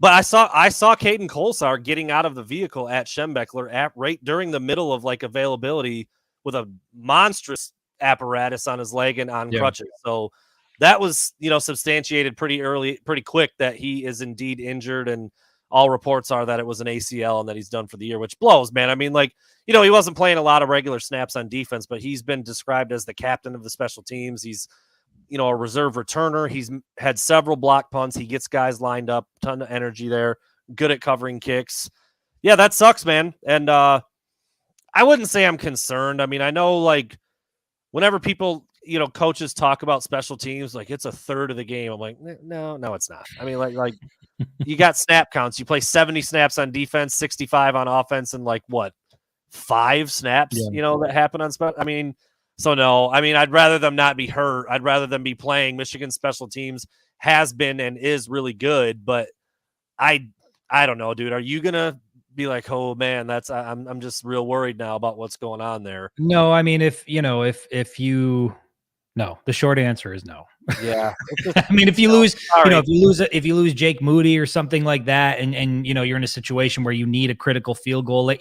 But I saw Caden Colsar getting out of the vehicle at Schembechler right during the middle of like availability with a monstrous apparatus on his leg and on crutches. So that was substantiated pretty quick that he is indeed injured, and all reports are that it was an ACL and that he's done for the year, which blows, man. I mean, like, he wasn't playing a lot of regular snaps on defense, but he's been described as the captain of the special teams. He's, a reserve returner. He's had several block punts. He gets guys lined up, ton of energy there, good at covering kicks. Yeah, that sucks, man. And I I wouldn't say I'm concerned. I mean, I know like whenever people, coaches talk about special teams, like it's a third of the game. I'm like, no, it's not. I mean, like you got snap counts. You play 70 snaps on defense, 65 on offense, and like what, 5 snaps, that happen on special. I mean, so no. I mean, I'd rather them not be hurt. I'd rather them be playing. Michigan special teams has been and is really good, but I don't know, dude. Are you gonna be like, oh man, I'm just real worried now about what's going on there? No, I mean, if you no, the short answer is no. Yeah. I mean, if you lose, if you lose Jake Moody or something like that, and you're in a situation where you need a critical field goal,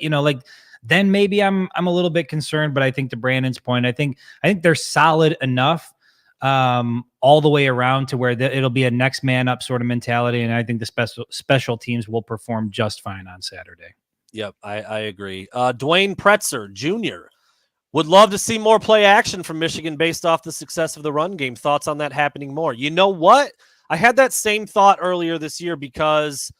then maybe I'm a little bit concerned. But I think to Brandon's point, I think they're solid enough all the way around to where it'll be a next man up sort of mentality, and I think the special teams will perform just fine on Saturday. Yep, I agree. Dwayne Pretzer Jr. would love to see more play action from Michigan based off the success of the run game. Thoughts on that happening more? You know what? I had that same thought earlier this year because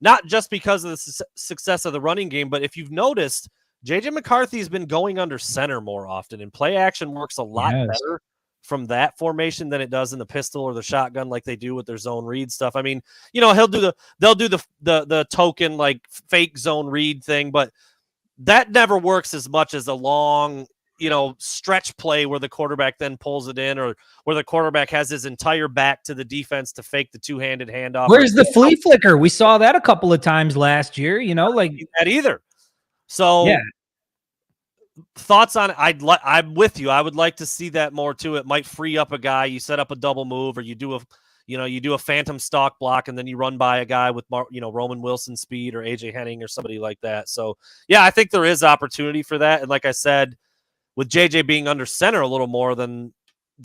not just because of the success of the running game, but if you've noticed, J.J. McCarthy has been going under center more often, and play action works a lot better from that formation than it does in the pistol or the shotgun like they do with their zone read stuff. I mean, they'll do the token like fake zone read thing, but that never works as much as a long, stretch play where the quarterback then pulls it in, or where the quarterback has his entire back to the defense to fake the two-handed handoff. Where's the flea flicker? We saw that a couple of times last year, like that either. So yeah. Thoughts on it? I'm with you. I would like to see that more too. It might free up a guy. You set up a double move, or you do a phantom stalk block, and then you run by a guy with Roman Wilson speed or AJ Henning or somebody like that. So yeah, I think there is opportunity for that. And like I said, with JJ being under center a little more than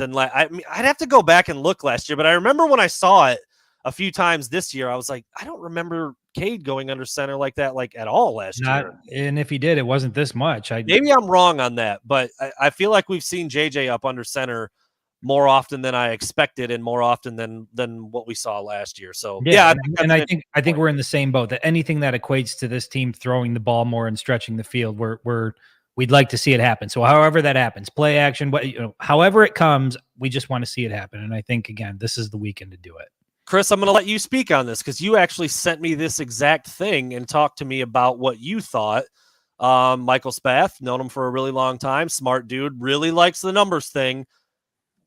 I mean, I'd have to go back and look last year, but I remember when I saw it a few times this year, I was like, I don't remember Cade going under center like that, like at all last year. And if he did, it wasn't this much. Maybe I'm wrong on that, but I feel like we've seen JJ up under center more often than I expected, and more often than what we saw last year. So yeah, I think we're in the same boat. That anything that equates to this team throwing the ball more and stretching the field, we'd like to see it happen. So however that happens, play action, however it comes, we just want to see it happen. And I think again, this is the weekend to do it. Chris, I'm going to let you speak on this because you actually sent me this exact thing and talked to me about what you thought. Michael Spath, known him for a really long time, smart dude, really likes the numbers thing.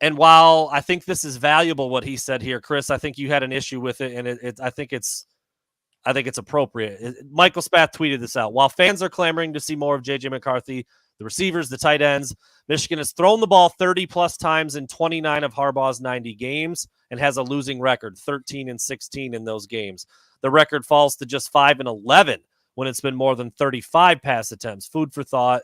And while I think this is valuable, what he said here, Chris, I think you had an issue with it, and I think it's appropriate. Michael Spath tweeted this out. While fans are clamoring to see more of J.J. McCarthy, the receivers, the tight ends, Michigan has thrown the ball 30-plus times in 29 of Harbaugh's 90 games and has a losing record, 13-16 in those games. The record falls to just 5-11 when it's been more than 35 pass attempts. Food for thought.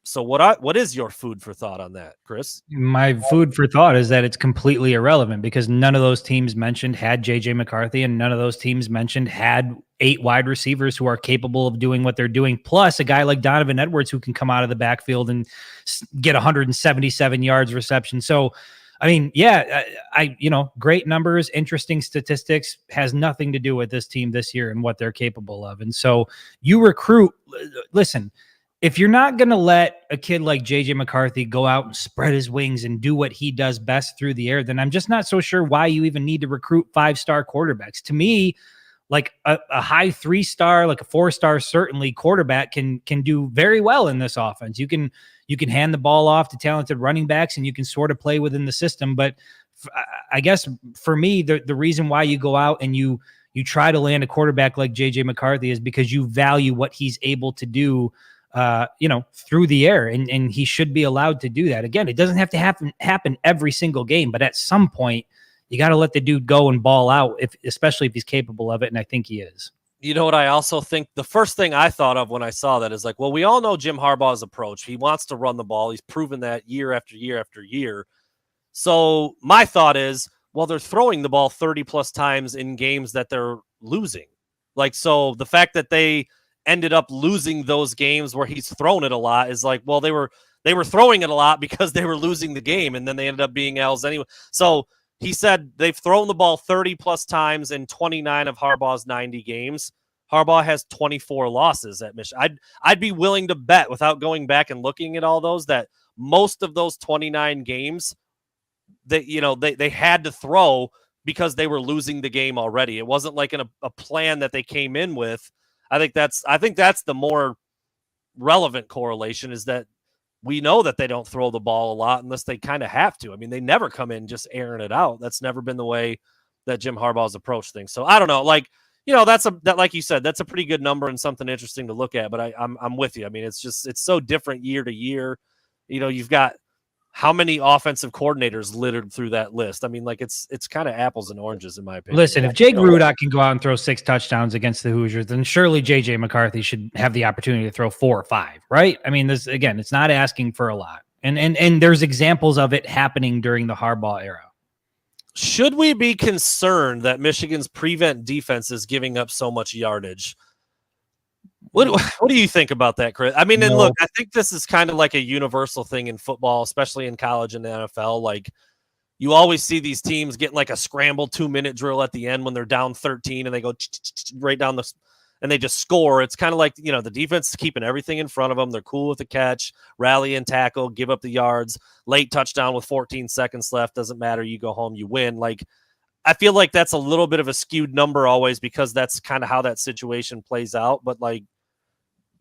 So what is your food for thought on that, Chris? My food for thought is that it's completely irrelevant because none of those teams mentioned had J.J. McCarthy, and none of those teams mentioned had 8 wide receivers who are capable of doing what they're doing, plus a guy like Donovan Edwards who can come out of the backfield and get 177 yards reception. So, I mean, yeah, great numbers, interesting statistics, has nothing to do with this team this year and what they're capable of. And so you recruit, listen, if you're not going to let a kid like J.J. McCarthy go out and spread his wings and do what he does best through the air, then I'm just not so sure why you even need to recruit 5-star quarterbacks. To me, like a high 3-star, like a 4-star, certainly quarterback can do very well in this offense. You can hand the ball off to talented running backs and you can sort of play within the system. But I guess for me, the reason why you go out and you try to land a quarterback like J.J. McCarthy is because you value what he's able to do through the air, and he should be allowed to do that. Again, it doesn't have to happen every single game, but at some point you got to let the dude go and ball out, especially if he's capable of it. And I think he is. You know what? I also think the first thing I thought of when I saw that is like, well, we all know Jim Harbaugh's approach. He wants to run the ball. He's proven that year after year after year. So my thought is, well, they're throwing the ball 30 plus times in games that they're losing. Like, so the fact that they ended up losing those games where he's thrown it a lot is like, well, they were throwing it a lot because they were losing the game, and then they ended up being L's anyway. So he said they've thrown the ball 30 plus times in 29 of Harbaugh's 90 games. Harbaugh has 24 losses at Michigan. I'd be willing to bet, without going back and looking at all those, that most of those 29 games that they had to throw because they were losing the game already. It wasn't like a plan that they came in with. I think that's the more relevant correlation, is that we know that they don't throw the ball a lot unless they kind of have to. I mean, they never come in just airing it out. That's never been the way that Jim Harbaugh's approached things. So I don't know, like you said, that's a pretty good number and something interesting to look at. But I'm with you. I mean, it's so different year to year. You've got how many offensive coordinators littered through that list? I mean, like it's kind of apples and oranges in my opinion. Listen, if Jake Rudock can go out and throw 6 touchdowns against the Hoosiers, then surely JJ McCarthy should have the opportunity to throw 4 or 5, right? I mean, this again, it's not asking for a lot. And there's examples of it happening during the Harbaugh era. Should we be concerned that Michigan's prevent defense is giving up so much yardage? What do you think about that, Chris? I mean, and look, I think this is kind of like a universal thing in football, especially in college and the NFL. Like, you always see these teams get like a scramble 2-minute drill at the end when they're down 13 and they go right down and they just score. It's kind of like, the defense is keeping everything in front of them. They're cool with the catch, rally and tackle, give up the yards, late touchdown with 14 seconds left. Doesn't matter. You go home, you win. Like, I feel like that's a little bit of a skewed number always, because that's kind of how that situation plays out. But like,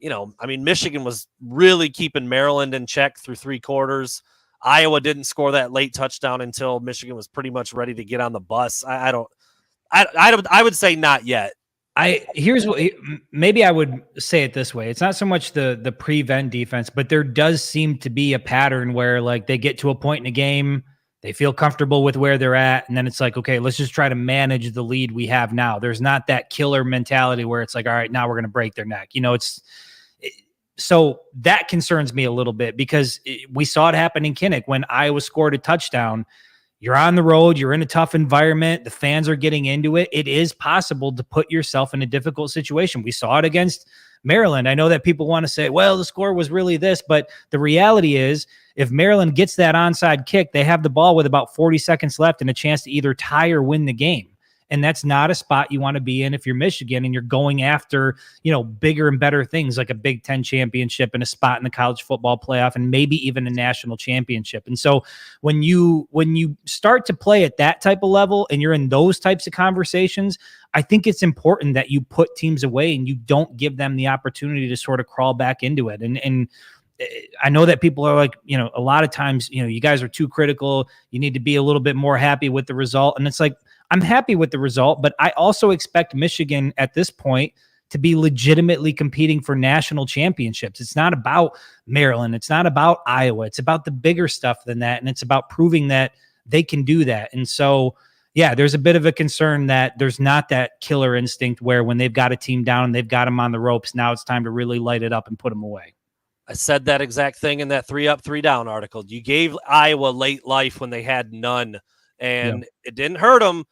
I mean, Michigan was really keeping Maryland in check through 3 quarters. Iowa didn't score that late touchdown until Michigan was pretty much ready to get on the bus. I would say not yet. Here's what, maybe I would say it this way. It's not so much the prevent defense, but there does seem to be a pattern where like they get to a point in a game, they feel comfortable with where they're at, and then it's like, okay, let's just try to manage the lead we have now. There's not that killer mentality where it's like, all right, now we're going to break their neck. So that concerns me a little bit, because we saw it happen in Kinnick when Iowa scored a touchdown. You're on the road. You're in a tough environment. The fans are getting into it. It is possible to put yourself in a difficult situation. We saw it against Maryland. I know that people want to say, well, the score was really this, but the reality is if Maryland gets that onside kick, they have the ball with about 40 seconds left and a chance to either tie or win the game. And that's not a spot you want to be in if you're Michigan and you're going after, bigger and better things like a Big Ten championship and a spot in the college football playoff and maybe even a national championship. And so when you start to play at that type of level and you're in those types of conversations, I think it's important that you put teams away and you don't give them the opportunity to sort of crawl back into it. And I know that people are like, a lot of times, you guys are too critical. You need to be a little bit more happy with the result. And it's like, I'm happy with the result, but I also expect Michigan at this point to be legitimately competing for national championships. It's not about Maryland. It's not about Iowa. It's about the bigger stuff than that. And it's about proving that they can do that. And so, yeah, there's a bit of a concern that there's not that killer instinct where when they've got a team down and they've got them on the ropes, now it's time to really light it up and put them away. I said that exact thing in that 3 up, 3 down article. You gave Iowa late life when they had none, and It didn't hurt them.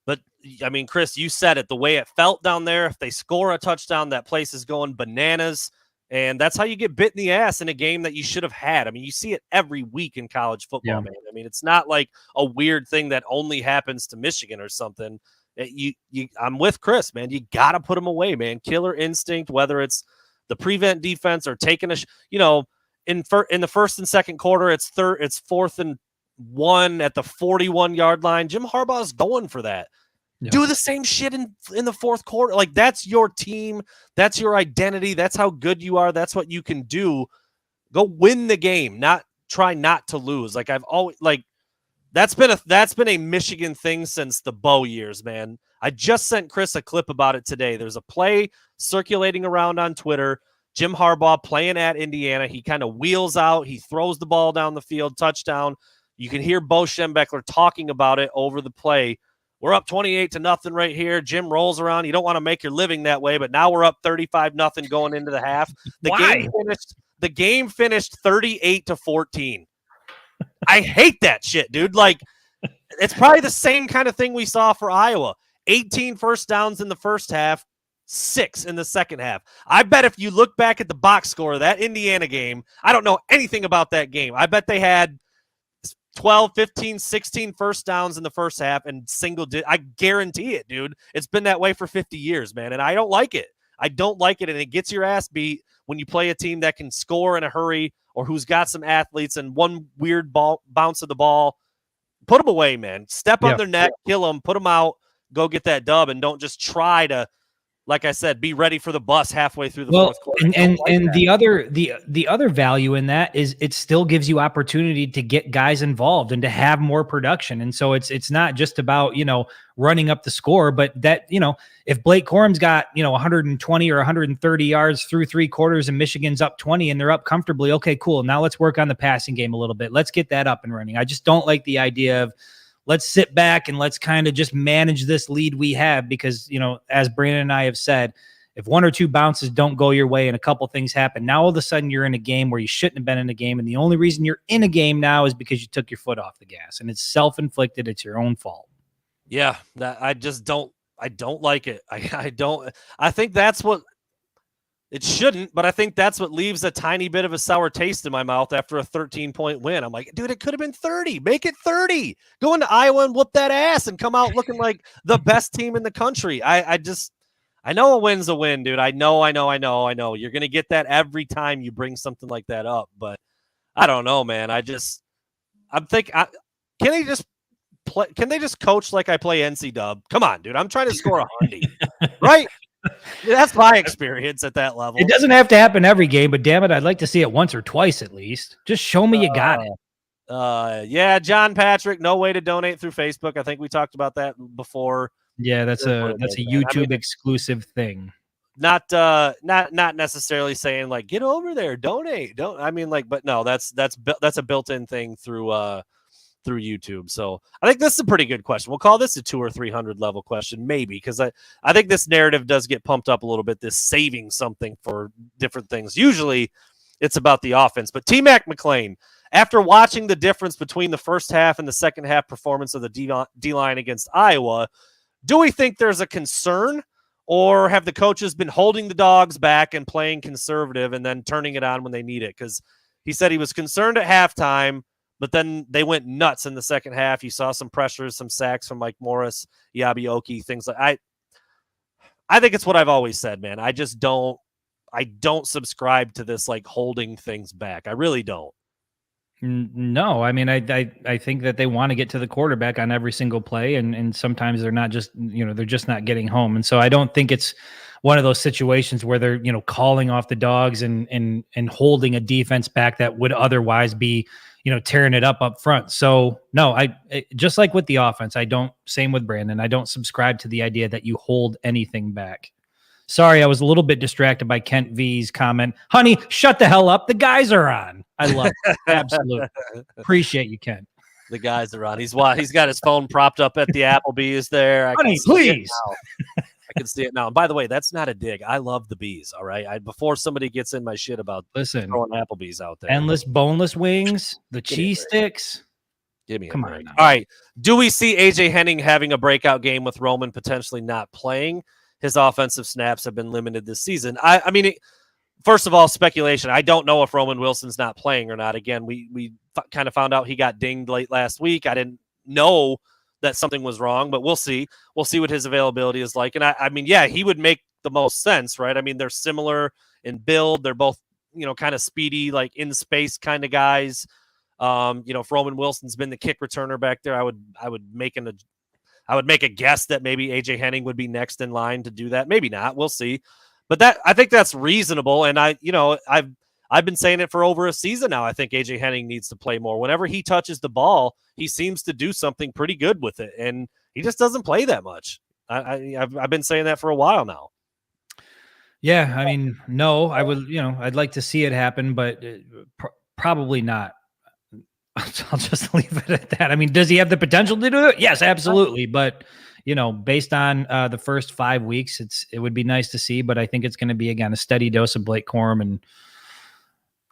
But, I mean, Chris, you said it, the way it felt down there. If they score a touchdown, that place is going bananas. And that's how you get bit in the ass in a game that you should have had. I mean, you see it every week in college football, man. I mean, it's not like a weird thing that only happens to Michigan or something. I'm with Chris, man. You got to put them away, man. Killer instinct, whether it's the prevent defense or taking in the first and second quarter, it's 4th and 1 at the 41-yard line. Jim Harbaugh's going for that. Yeah. Do the same shit in the fourth quarter. Like, that's your team. That's your identity. That's how good you are. That's what you can do. Go win the game, not try not to lose. Like, I've always that's been a Michigan thing since the Bo years, man. I just sent Chris a clip about it today. There's a play circulating around on Twitter. Jim Harbaugh playing at Indiana. He kind of wheels out. He throws the ball down the field, touchdown. You can hear Bo Schembechler talking about it over the play. We're up 28-0 right here. Jim rolls around. You don't want to make your living that way, but now we're up 35-0 going into the half. The game finished 38-14. I hate that shit, dude. Like, it's probably the same kind of thing we saw for Iowa. 18 first downs in the first half, 6 in the second half. I bet if you look back at the box score of that Indiana game, I don't know anything about that game. I bet they had 12, 15, 16 first downs in the first half and I guarantee it, dude. It's been that way for 50 years, man. And I don't like it. I don't like it. And it gets your ass beat when you play a team that can score in a hurry or who's got some athletes and one weird bounce of the ball. Put them away, man. Step on their neck, kill them, put them out, go get that dub, and don't just try to, like I said, be ready for the bus halfway through the fourth quarter. And the other value in that is it still gives you opportunity to get guys involved and to have more production. And so it's not just about, running up the score, but that, if Blake Corum's got, 120 or 130 yards through 3 quarters and Michigan's up 20 and they're up comfortably, okay, cool. Now let's work on the passing game a little bit. Let's get that up and running. I just don't like the idea of let's sit back and let's kind of just manage this lead we have because, as Brandon and I have said, if 1 or 2 bounces don't go your way and a couple things happen, now all of a sudden you're in a game where you shouldn't have been in a game. And the only reason you're in a game now is because you took your foot off the gas, and it's self-inflicted. It's your own fault. Yeah, that I don't like it. I think that's what it shouldn't, but I think that's what leaves a tiny bit of a sour taste in my mouth after a 13-point win. I'm like, dude, it could have been 30. Make it 30. Go into Iowa and whoop that ass and come out looking like the best team in the country. I know a win's a win, dude. I know. You're going to get that every time you bring something like that up, but I don't know, man. I'm thinking, can they just coach like I play NC Dub? Come on, dude. I'm trying to score 100, right? That's my experience at that level. It doesn't have to happen every game, but damn it, I'd like to see it once or twice at least. Just show me you got it. Yeah, John Patrick, no way to donate through Facebook. I think we talked about that before. Yeah, that's a YouTube exclusive thing. Not necessarily saying like get over there, donate. But no, that's a built-in thing through YouTube. So I think this is a pretty good question. We'll call this a 200 or 300 level question, maybe, because I think this narrative does get pumped up a little bit, this saving something for different things. Usually it's about the offense. But T-Mac McClain, after watching the difference between the first half and the second half performance of the D-line against Iowa, do we think there's a concern, or have the coaches been holding the dogs back and playing conservative and then turning it on when they need it? Because he said he was concerned at halftime, but then they went nuts in the second half. You saw some pressures, some sacks from Mike Morris, Yabioki, things like I think it's what I've always said, man. I don't subscribe to this like holding things back. I really don't. No, I mean, I think that they want to get to the quarterback on every single play, and sometimes they're not just, they're just not getting home. And so I don't think it's one of those situations where they're, calling off the dogs and holding a defense back that would otherwise be, tearing it up front. So no, just like with the offense, same with Brandon, I don't subscribe to the idea that you hold anything back. Sorry, I was a little bit distracted by Kent V's comment. Honey, shut the hell up. The guys are on. I love it. Absolutely. Appreciate you, Kent. The guys are on. He's got his phone propped up at the Applebee's there. Honey, please. I can see it now. And by the way, that's not a dig. I love the bees. All right. Before somebody gets in my shit about throwing Applebee's out there. Endless boneless wings, the cheese sticks. Give me Come a break. on. All right. Do we see AJ Henning having a breakout game with Roman potentially not playing? His offensive snaps have been limited this season. I mean, first of all, speculation. I don't know if Roman Wilson's not playing or not. Again, we kind of found out he got dinged late last week. I didn't know that something was wrong, but we'll see. We'll see what his availability is like. And I mean, yeah, he would make the most sense, right? I mean, they're similar in build. They're both, kind of speedy, like in space kind of guys. If Roman Wilson's been the kick returner back there, I would make a guess that maybe AJ Henning would be next in line to do that. Maybe not. We'll see. But I think that's reasonable. And I've been saying it for over a season now. I think AJ Henning needs to play more. Whenever he touches the ball, he seems to do something pretty good with it, and he just doesn't play that much. I've been saying that for a while now. Yeah, I mean, no, I would, I'd like to see it happen, but probably not. I'll just leave it at that. I mean, does he have the potential to do it? Yes, absolutely. But, based on the first 5 weeks, it would be nice to see, but I think it's going to be, again, a steady dose of Blake Corum and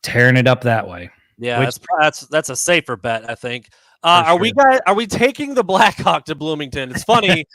tearing it up that way. Yeah, that's a safer bet, I think. Are we taking the Blackhawk to Bloomington? It's funny.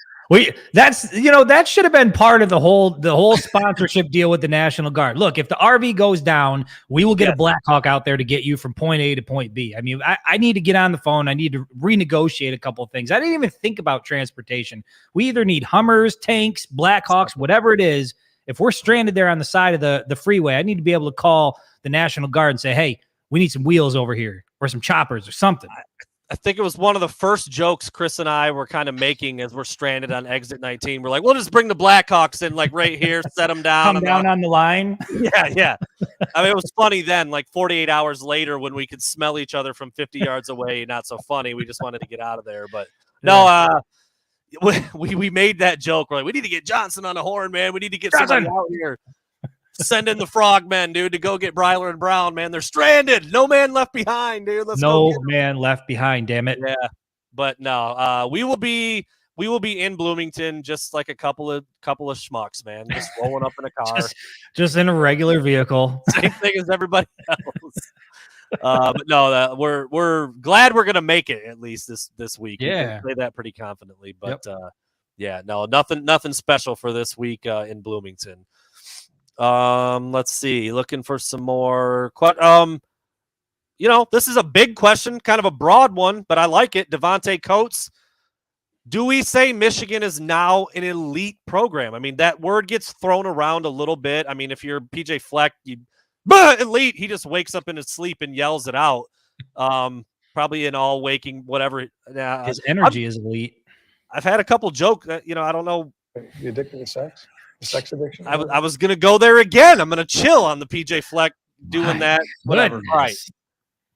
That should have been part of the whole sponsorship deal with the National Guard. Look, if the RV goes down, we will get a Blackhawk out there to get you from point A to point B. I mean, I need to get on the phone. I need to renegotiate a couple of things. I didn't even think about transportation. We either need Hummers, tanks, Blackhawks, whatever it is. If we're stranded there on the side of the freeway, I need to be able to call the National Guard and say, hey, we need some wheels over here or some choppers or something. I think it was one of the first jokes Chris and I were kind of making as we're stranded on exit 19. We're like, we'll just bring the Blackhawks in like right here, set them down. Come down on the line. Yeah. I mean, it was funny then, like 48 hours later when we could smell each other from 50 yards away. Not so funny. We just wanted to get out of there. But no, we made that joke. We're like, we need to get Johnson on the horn, man. We need to get somebody out here. Send in the frogmen, dude, to go get Breiler and Brown, man. They're stranded. No man left behind, dude. No man left behind, damn it. Yeah. But no, we will be in Bloomington just like a couple of schmucks, man. Just rolling up in a car. just in a regular vehicle. Same thing as everybody else. But no, we're glad we're gonna make it at least this week. Yeah. We can say that pretty confidently. But nothing special for this week in Bloomington. Let's see. Looking for some more. This is a big question, kind of a broad one, but I like it. Devontae Coates. Do we say Michigan is now an elite program? I mean, that word gets thrown around a little bit. I mean, if you're PJ Fleck, elite, he just wakes up in his sleep and yells it out. Probably in all waking, whatever. His energy is elite. I've had a couple jokes. I don't know. You addicted to sex? Sex addiction? I was going to go there again. I'm going to chill on the PJ Fleck doing that. Whatever. Goodness. All right.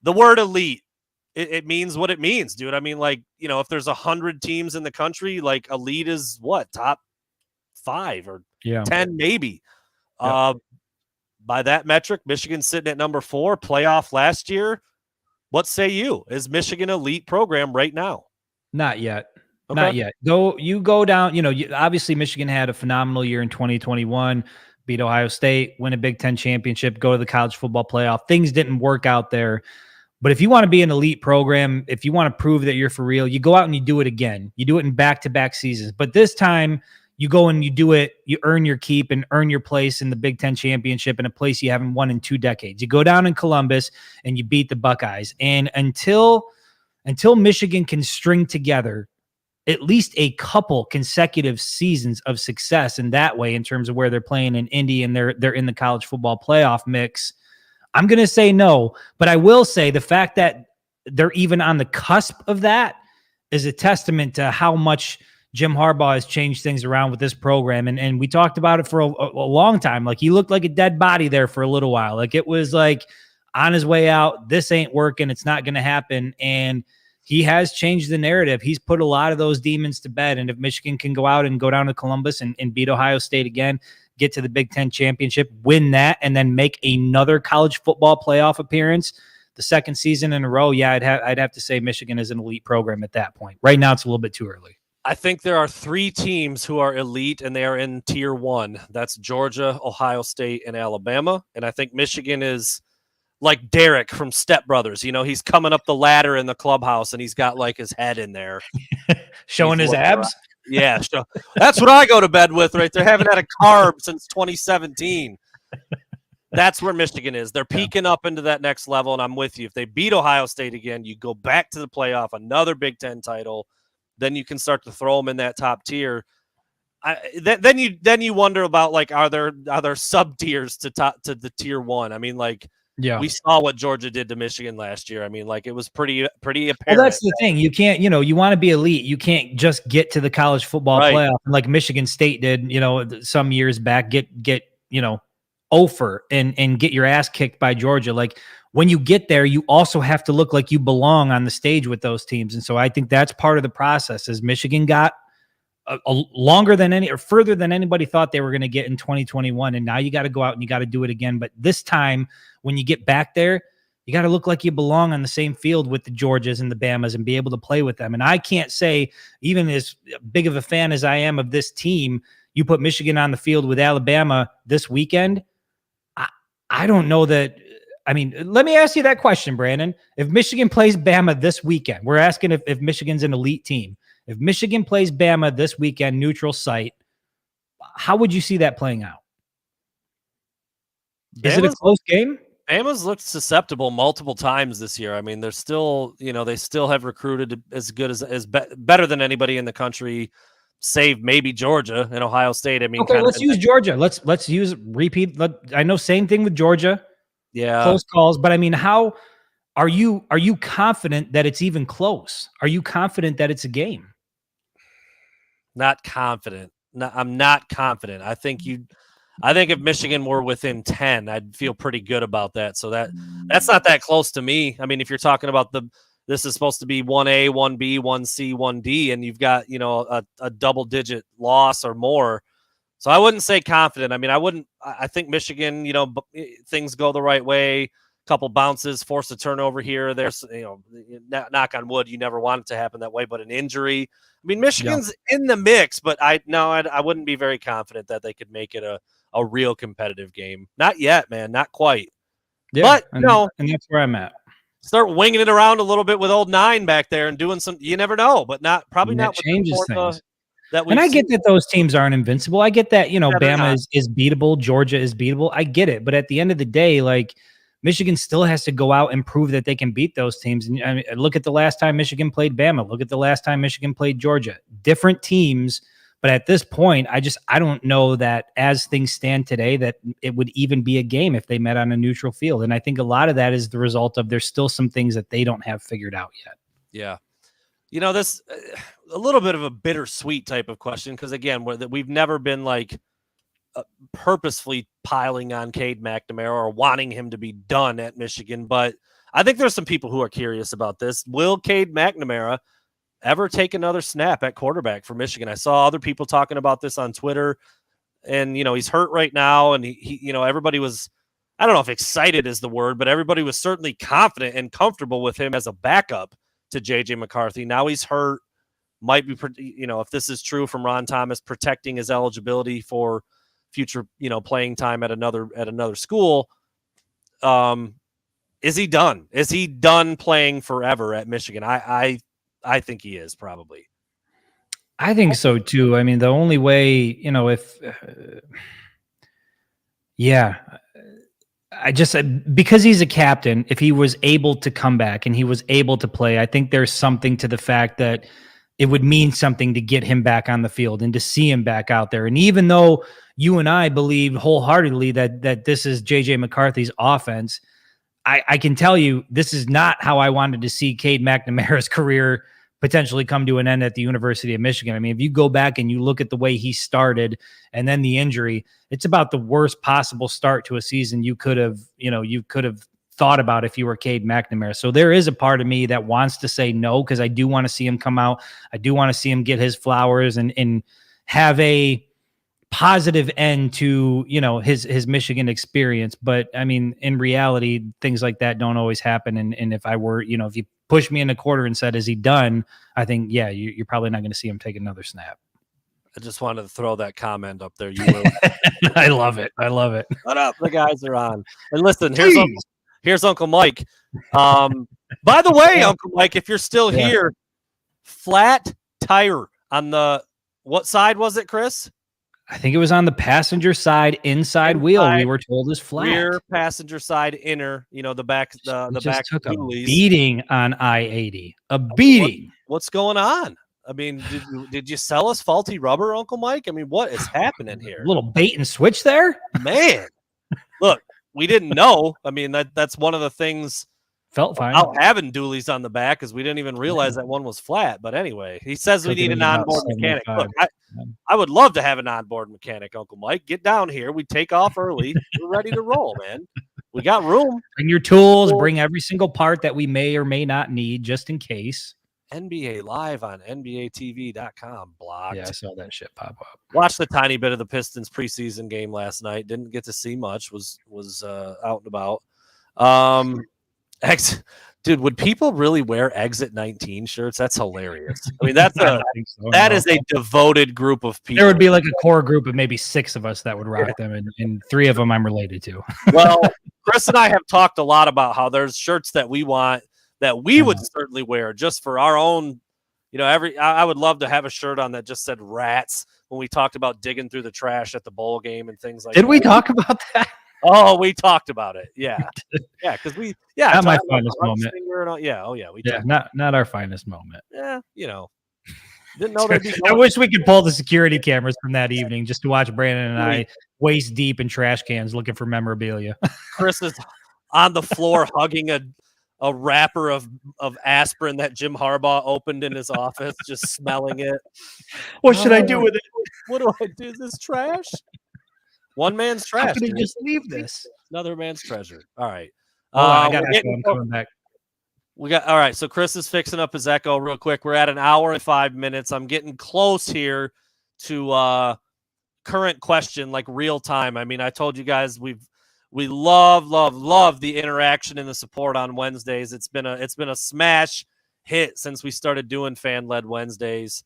The word elite, it means what it means, dude. I mean, like, if there's 100 teams in the country, like elite is what? Top 5 or 10 maybe. By that metric, Michigan's sitting at number 4, playoff last year. What say you? Is Michigan elite program right now? Not yet. Okay. Not yet. Go down. Obviously Michigan had a phenomenal year in 2021, beat Ohio State, win a Big Ten championship, go to the college football playoff. Things didn't work out there. But if you want to be an elite program, if you want to prove that you're for real, you go out and you do it again. You do it in back-to-back seasons. But this time you go and you do it, you earn your keep and earn your place in the Big Ten championship in a place you haven't won in 2 decades. You go down in Columbus and you beat the Buckeyes. And until Michigan can string together at least a couple consecutive seasons of success in that way, in terms of where they're playing in Indy and they're in the college football playoff mix, I'm going to say no. But I will say the fact that they're even on the cusp of that is a testament to how much Jim Harbaugh has changed things around with this program. And we talked about it for a long time. Like, he looked like a dead body there for a little while. Like, it was like on his way out, this ain't working. It's not going to happen. And he has changed the narrative. He's put a lot of those demons to bed. And if Michigan can go out and go down to Columbus and beat Ohio State again, get to the Big Ten championship, win that, and then make another college football playoff appearance the second season in a row, I'd have to say Michigan is an elite program at that point. Right now, it's a little bit too early. I think there are 3 teams who are elite, and they are in tier 1. That's Georgia, Ohio State, and Alabama. And I think Michigan is like Derek from Step Brothers. He's coming up the ladder in the clubhouse, and he's got like his head in there. Showing his abs? Around. Yeah. That's what I go to bed with right there. Haven't had a carb since 2017. That's where Michigan is. They're peaking up into that next level, and I'm with you. If they beat Ohio State again, you go back to the playoff, another Big Ten title, then you can start to throw them in that top tier. Then you wonder about, like, are there sub tiers to the tier 1? I mean, like, we saw what Georgia did to Michigan last year. I mean, like, it was pretty apparent. Well, that's the thing. You can't, you want to be elite. You can't just get to the college football playoff like Michigan State did, some years back, get over and get your ass kicked by Georgia. Like, when you get there, you also have to look like you belong on the stage with those teams. And so I think that's part of the process. Is Michigan got further than anybody thought they were going to get in 2021. And now you got to go out and you got to do it again. But this time, when you get back there, you got to look like you belong on the same field with the Georgias and the Bamas and be able to play with them. And I can't say, even as big of a fan as I am of this team, you put Michigan on the field with Alabama this weekend, I don't know that. I mean, let me ask you that question, Brandon. If Michigan plays Bama this weekend, we're asking if Michigan's an elite team. If Michigan plays Bama this weekend, neutral site, how would you see that playing out? Is it a close game? Bama's looked susceptible multiple times this year. I mean, they're still, they still have recruited as good as better than anybody in the country, save maybe Georgia and Ohio State. I mean, okay, let's use Georgia. Let's use repeat. I know same thing with Georgia. Yeah, close calls, but I mean, how are you confident that it's even close? Are you confident that it's a game? Not confident. No, I'm not confident. I think if Michigan were within 10, I'd feel pretty good about that. So that's not that close to me. I mean, if you're talking about this is supposed to be 1A, 1B, 1C, 1D, and you've got, a double-digit loss or more. So I wouldn't say confident. I mean, I think Michigan, things go the right way. Couple bounces, force a turnover here. There's, knock on wood, you never want it to happen that way, but an injury. I mean, Michigan's in the mix, but I wouldn't be very confident that they could make it a real competitive game. Not yet, man. Not quite. Yeah, but and that's where I'm at. Start winging it around a little bit with old 9 back there and doing some. You never know, but probably not. Changes things. And I get that those teams aren't invincible. I get that Bama is beatable, Georgia is beatable. I get it, but at the end of the day, like Michigan still has to go out and prove that they can beat those teams. And I mean, look at the last time Michigan played Bama. Look at the last time Michigan played Georgia. Different teams. But at this point, I don't know that as things stand today that it would even be a game if they met on a neutral field. And I think a lot of that is the result of there's still some things that they don't have figured out yet. Yeah. This a little bit of a bittersweet type of question because, again, we've never been like purposefully piling on Cade McNamara or wanting him to be done at Michigan. But I think there's some people who are curious about this. Will Cade McNamara ever take another snap at quarterback for Michigan? I saw other people talking about this on Twitter, and he's hurt right now, and he everybody was, I don't know if excited is the word, but everybody was certainly confident and comfortable with him as a backup to JJ McCarthy. Now he's hurt, might be, if this is true from Ron Thomas, protecting his eligibility for future, playing time at another school. Is he done? Is he done playing forever at Michigan? I think he is probably. I think so too. I mean, the only way, because he's a captain, if he was able to come back and he was able to play, I think there's something to the fact that it would mean something to get him back on the field and to see him back out there. And even though you and I believe wholeheartedly that this is JJ McCarthy's offense, I can tell you this is not how I wanted to see Cade McNamara's career potentially come to an end at the University of Michigan. I mean, if you go back and you look at the way he started and then the injury, it's about the worst possible start to a season you could have thought about if you were Cade McNamara. So there is a part of me that wants to say no, because I do want to see him come out. I do want to see him get his flowers and have a positive end to, his Michigan experience. But I mean, in reality, things like that don't always happen. And if I were, if you pushed me in the quarter and said, is he done? I think, yeah, you're probably not going to see him take another snap. I just wanted to throw that comment up there. You will. I love it. What up? The guys are on. And listen, here's Uncle Mike. By the way, Uncle Mike, if you're still here, flat tire on what side was it, Chris? I think it was on the passenger side inside wheel. We were told is flat. Rear passenger side inner. The back. The back took a beating on I-80. A beating. What's going on? I mean, did you sell us faulty rubber, Uncle Mike? I mean, what is happening here? A little bait and switch there, man. Look, we didn't know. I mean, that's one of the things. Felt fine. Out having dualies on the back because we didn't even realize that one was flat. But anyway, he says we need an onboard mechanic. Look, I would love to have an onboard mechanic, Uncle Mike. Get down here. We take off early. We're ready to roll, man. We got room. Bring your tools. Bring every single part that we may or may not need, just in case. NBA Live on NBATV.com. Blocked. Yeah, I saw that shit pop up. Watched a tiny bit of the Pistons preseason game last night. Didn't get to see much. Was out and about. Dude, would people really wear Exit 19 shirts? That's hilarious. I mean, that is a devoted group of people. There would be like a core group of maybe 6 of us that would rock them, and 3 of them I'm related to. Well, Chris and I have talked a lot about how there's shirts that we want that we would certainly wear just for our own, I would love to have a shirt on that just said rats when we talked about digging through the trash at the bowl game and things like that. Did we talk about that? Oh, we talked about it. Yeah. Yeah. Cause not my finest moment. We not our finest moment. Yeah. Didn't know they'd be I wish we could pull the security cameras from that evening just to watch Brandon and I waist deep in trash cans looking for memorabilia. Chris is on the floor hugging a wrapper of aspirin that Jim Harbaugh opened in his office, just smelling it. What should I do with it? What do I do? Is this trash? One man's trash. How can I just leave this? Another man's treasure. All right. I got I'm coming back. All right. So Chris is fixing up his echo real quick. We're at an hour and 5 minutes. I'm getting close here to current question, like real time. I mean, I told you guys we love the interaction and the support on Wednesdays. It's been a smash hit since we started doing fan-led Wednesdays.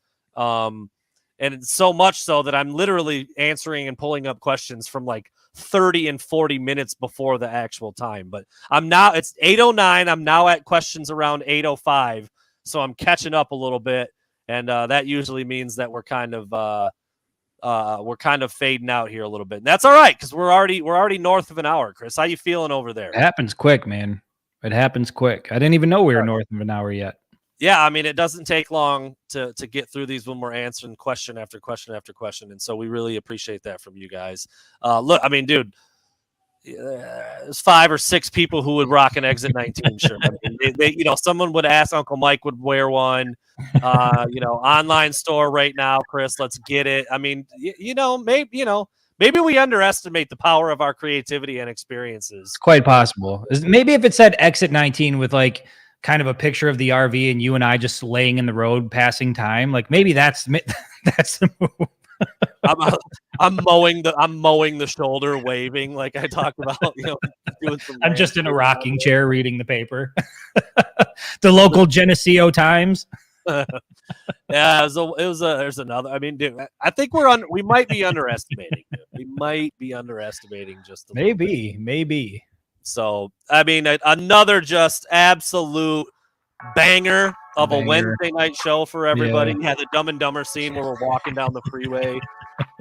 And it's so much so that I'm literally answering and pulling up questions from like 30 and 40 minutes before the actual time. But it's 8:09. I'm now at questions around 8:05. So I'm catching up a little bit. And that usually means that we're kind of fading out here a little bit. And that's all right, because we're already north of an hour. Chris, how you feeling over there? It happens quick, man. It happens quick. I didn't even know we were north of an hour yet. Yeah, I mean, it doesn't take long to get through these when we're answering question after question after question. And so we really appreciate that from you guys. Look, I mean, dude, there's 5 or 6 people who would rock an Exit 19 shirt. I mean, someone would ask, Uncle Mike would wear one. Online store right now, Chris, let's get it. I mean, maybe we underestimate the power of our creativity and experiences. It's quite possible. Maybe if it said Exit 19 with like kind of a picture of the RV and you and I just laying in the road passing time, like maybe that's the move. I'm mowing the shoulder, waving like I talked about. I'm just in a rocking chair reading the paper. The local Geneseo Times. Yeah, there's another. I mean, dude, I think we might be underestimating. Dude. We might be underestimating just a little bit. Maybe. So, I mean, another just absolute banger of a Wednesday night show for everybody. Yeah, the Dumb and Dumber scene where we're walking down the freeway.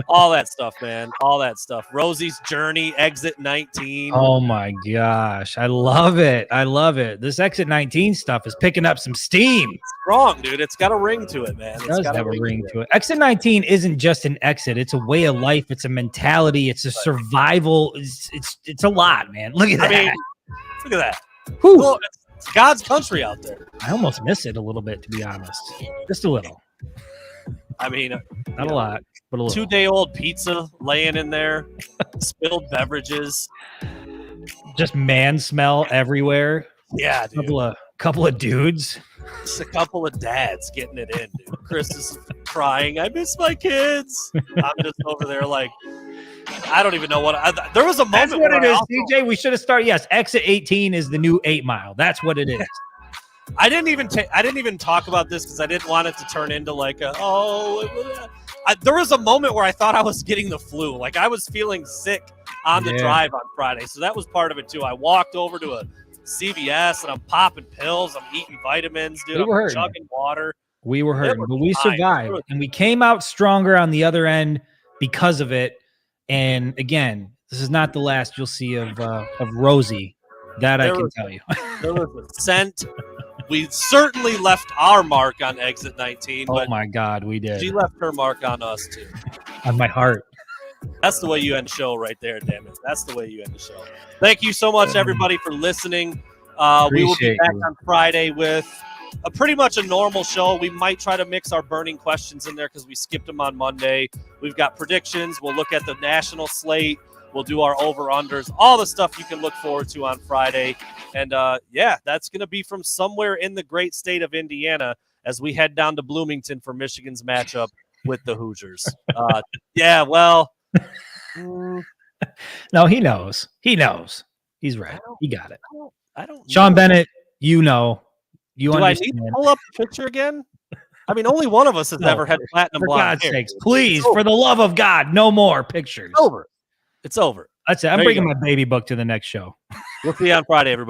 All that stuff, man. All that stuff. Rosie's Journey, Exit 19. Oh, my gosh. I love it. This Exit 19 stuff is picking up some steam. It's strong, dude. It's got a ring to it, man. It does have a ring to it. Exit 19 isn't just an exit. It's a way of life. It's a mentality. It's a survival. It's a lot, man. Look at that. I mean, look at that. Well, it's God's country out there. I almost miss it a little bit, to be honest. Just a little. I mean, not a lot, but a little. 2-day-old pizza laying in there, spilled beverages, just man smell everywhere. Yeah, dude. Couple of dudes. Just a couple of dads getting it in, dude. Chris is crying. I miss my kids. I'm just over there like, I don't even know there was a moment. That's what it is, CJ. We should have started. Yes, Exit 18 is the new 8 Mile. That's what it is. I didn't even talk about this because I didn't want it to turn into like there was a moment where I thought I was getting the flu. Like I was feeling sick on the drive on Friday. So that was part of it too. I walked over to a CVS and I'm popping pills. I'm eating vitamins, dude. I'm chugging water. We were hurting, but we survived and we came out stronger on the other end because of it. And again, this is not the last you'll see of Rosie. That I can tell you. There was a scent. We certainly left our mark on Exit 19. Oh my God, we did. She left her mark on us too. On my heart. That's the way you end the show right there, damn it. That's the way you end the show. Thank you so much, everybody, for listening. We will be back on Friday with pretty much a normal show. We might try to mix our burning questions in there because we skipped them on Monday. We've got predictions. We'll look at the national slate. We'll do our over-unders, all the stuff you can look forward to on Friday. And, that's going to be from somewhere in the great state of Indiana as we head down to Bloomington for Michigan's matchup with the Hoosiers. No, he knows. He's right. He got it. I don't Sean Bennett, you know. Do understand. I need to pull up the picture again? I mean, only one of us has ever had platinum blonde hair. For God's sakes, please, for the love of God, no more pictures. It's over. That's it. I'm bringing my baby book to the next show. We'll see you on Friday, everybody.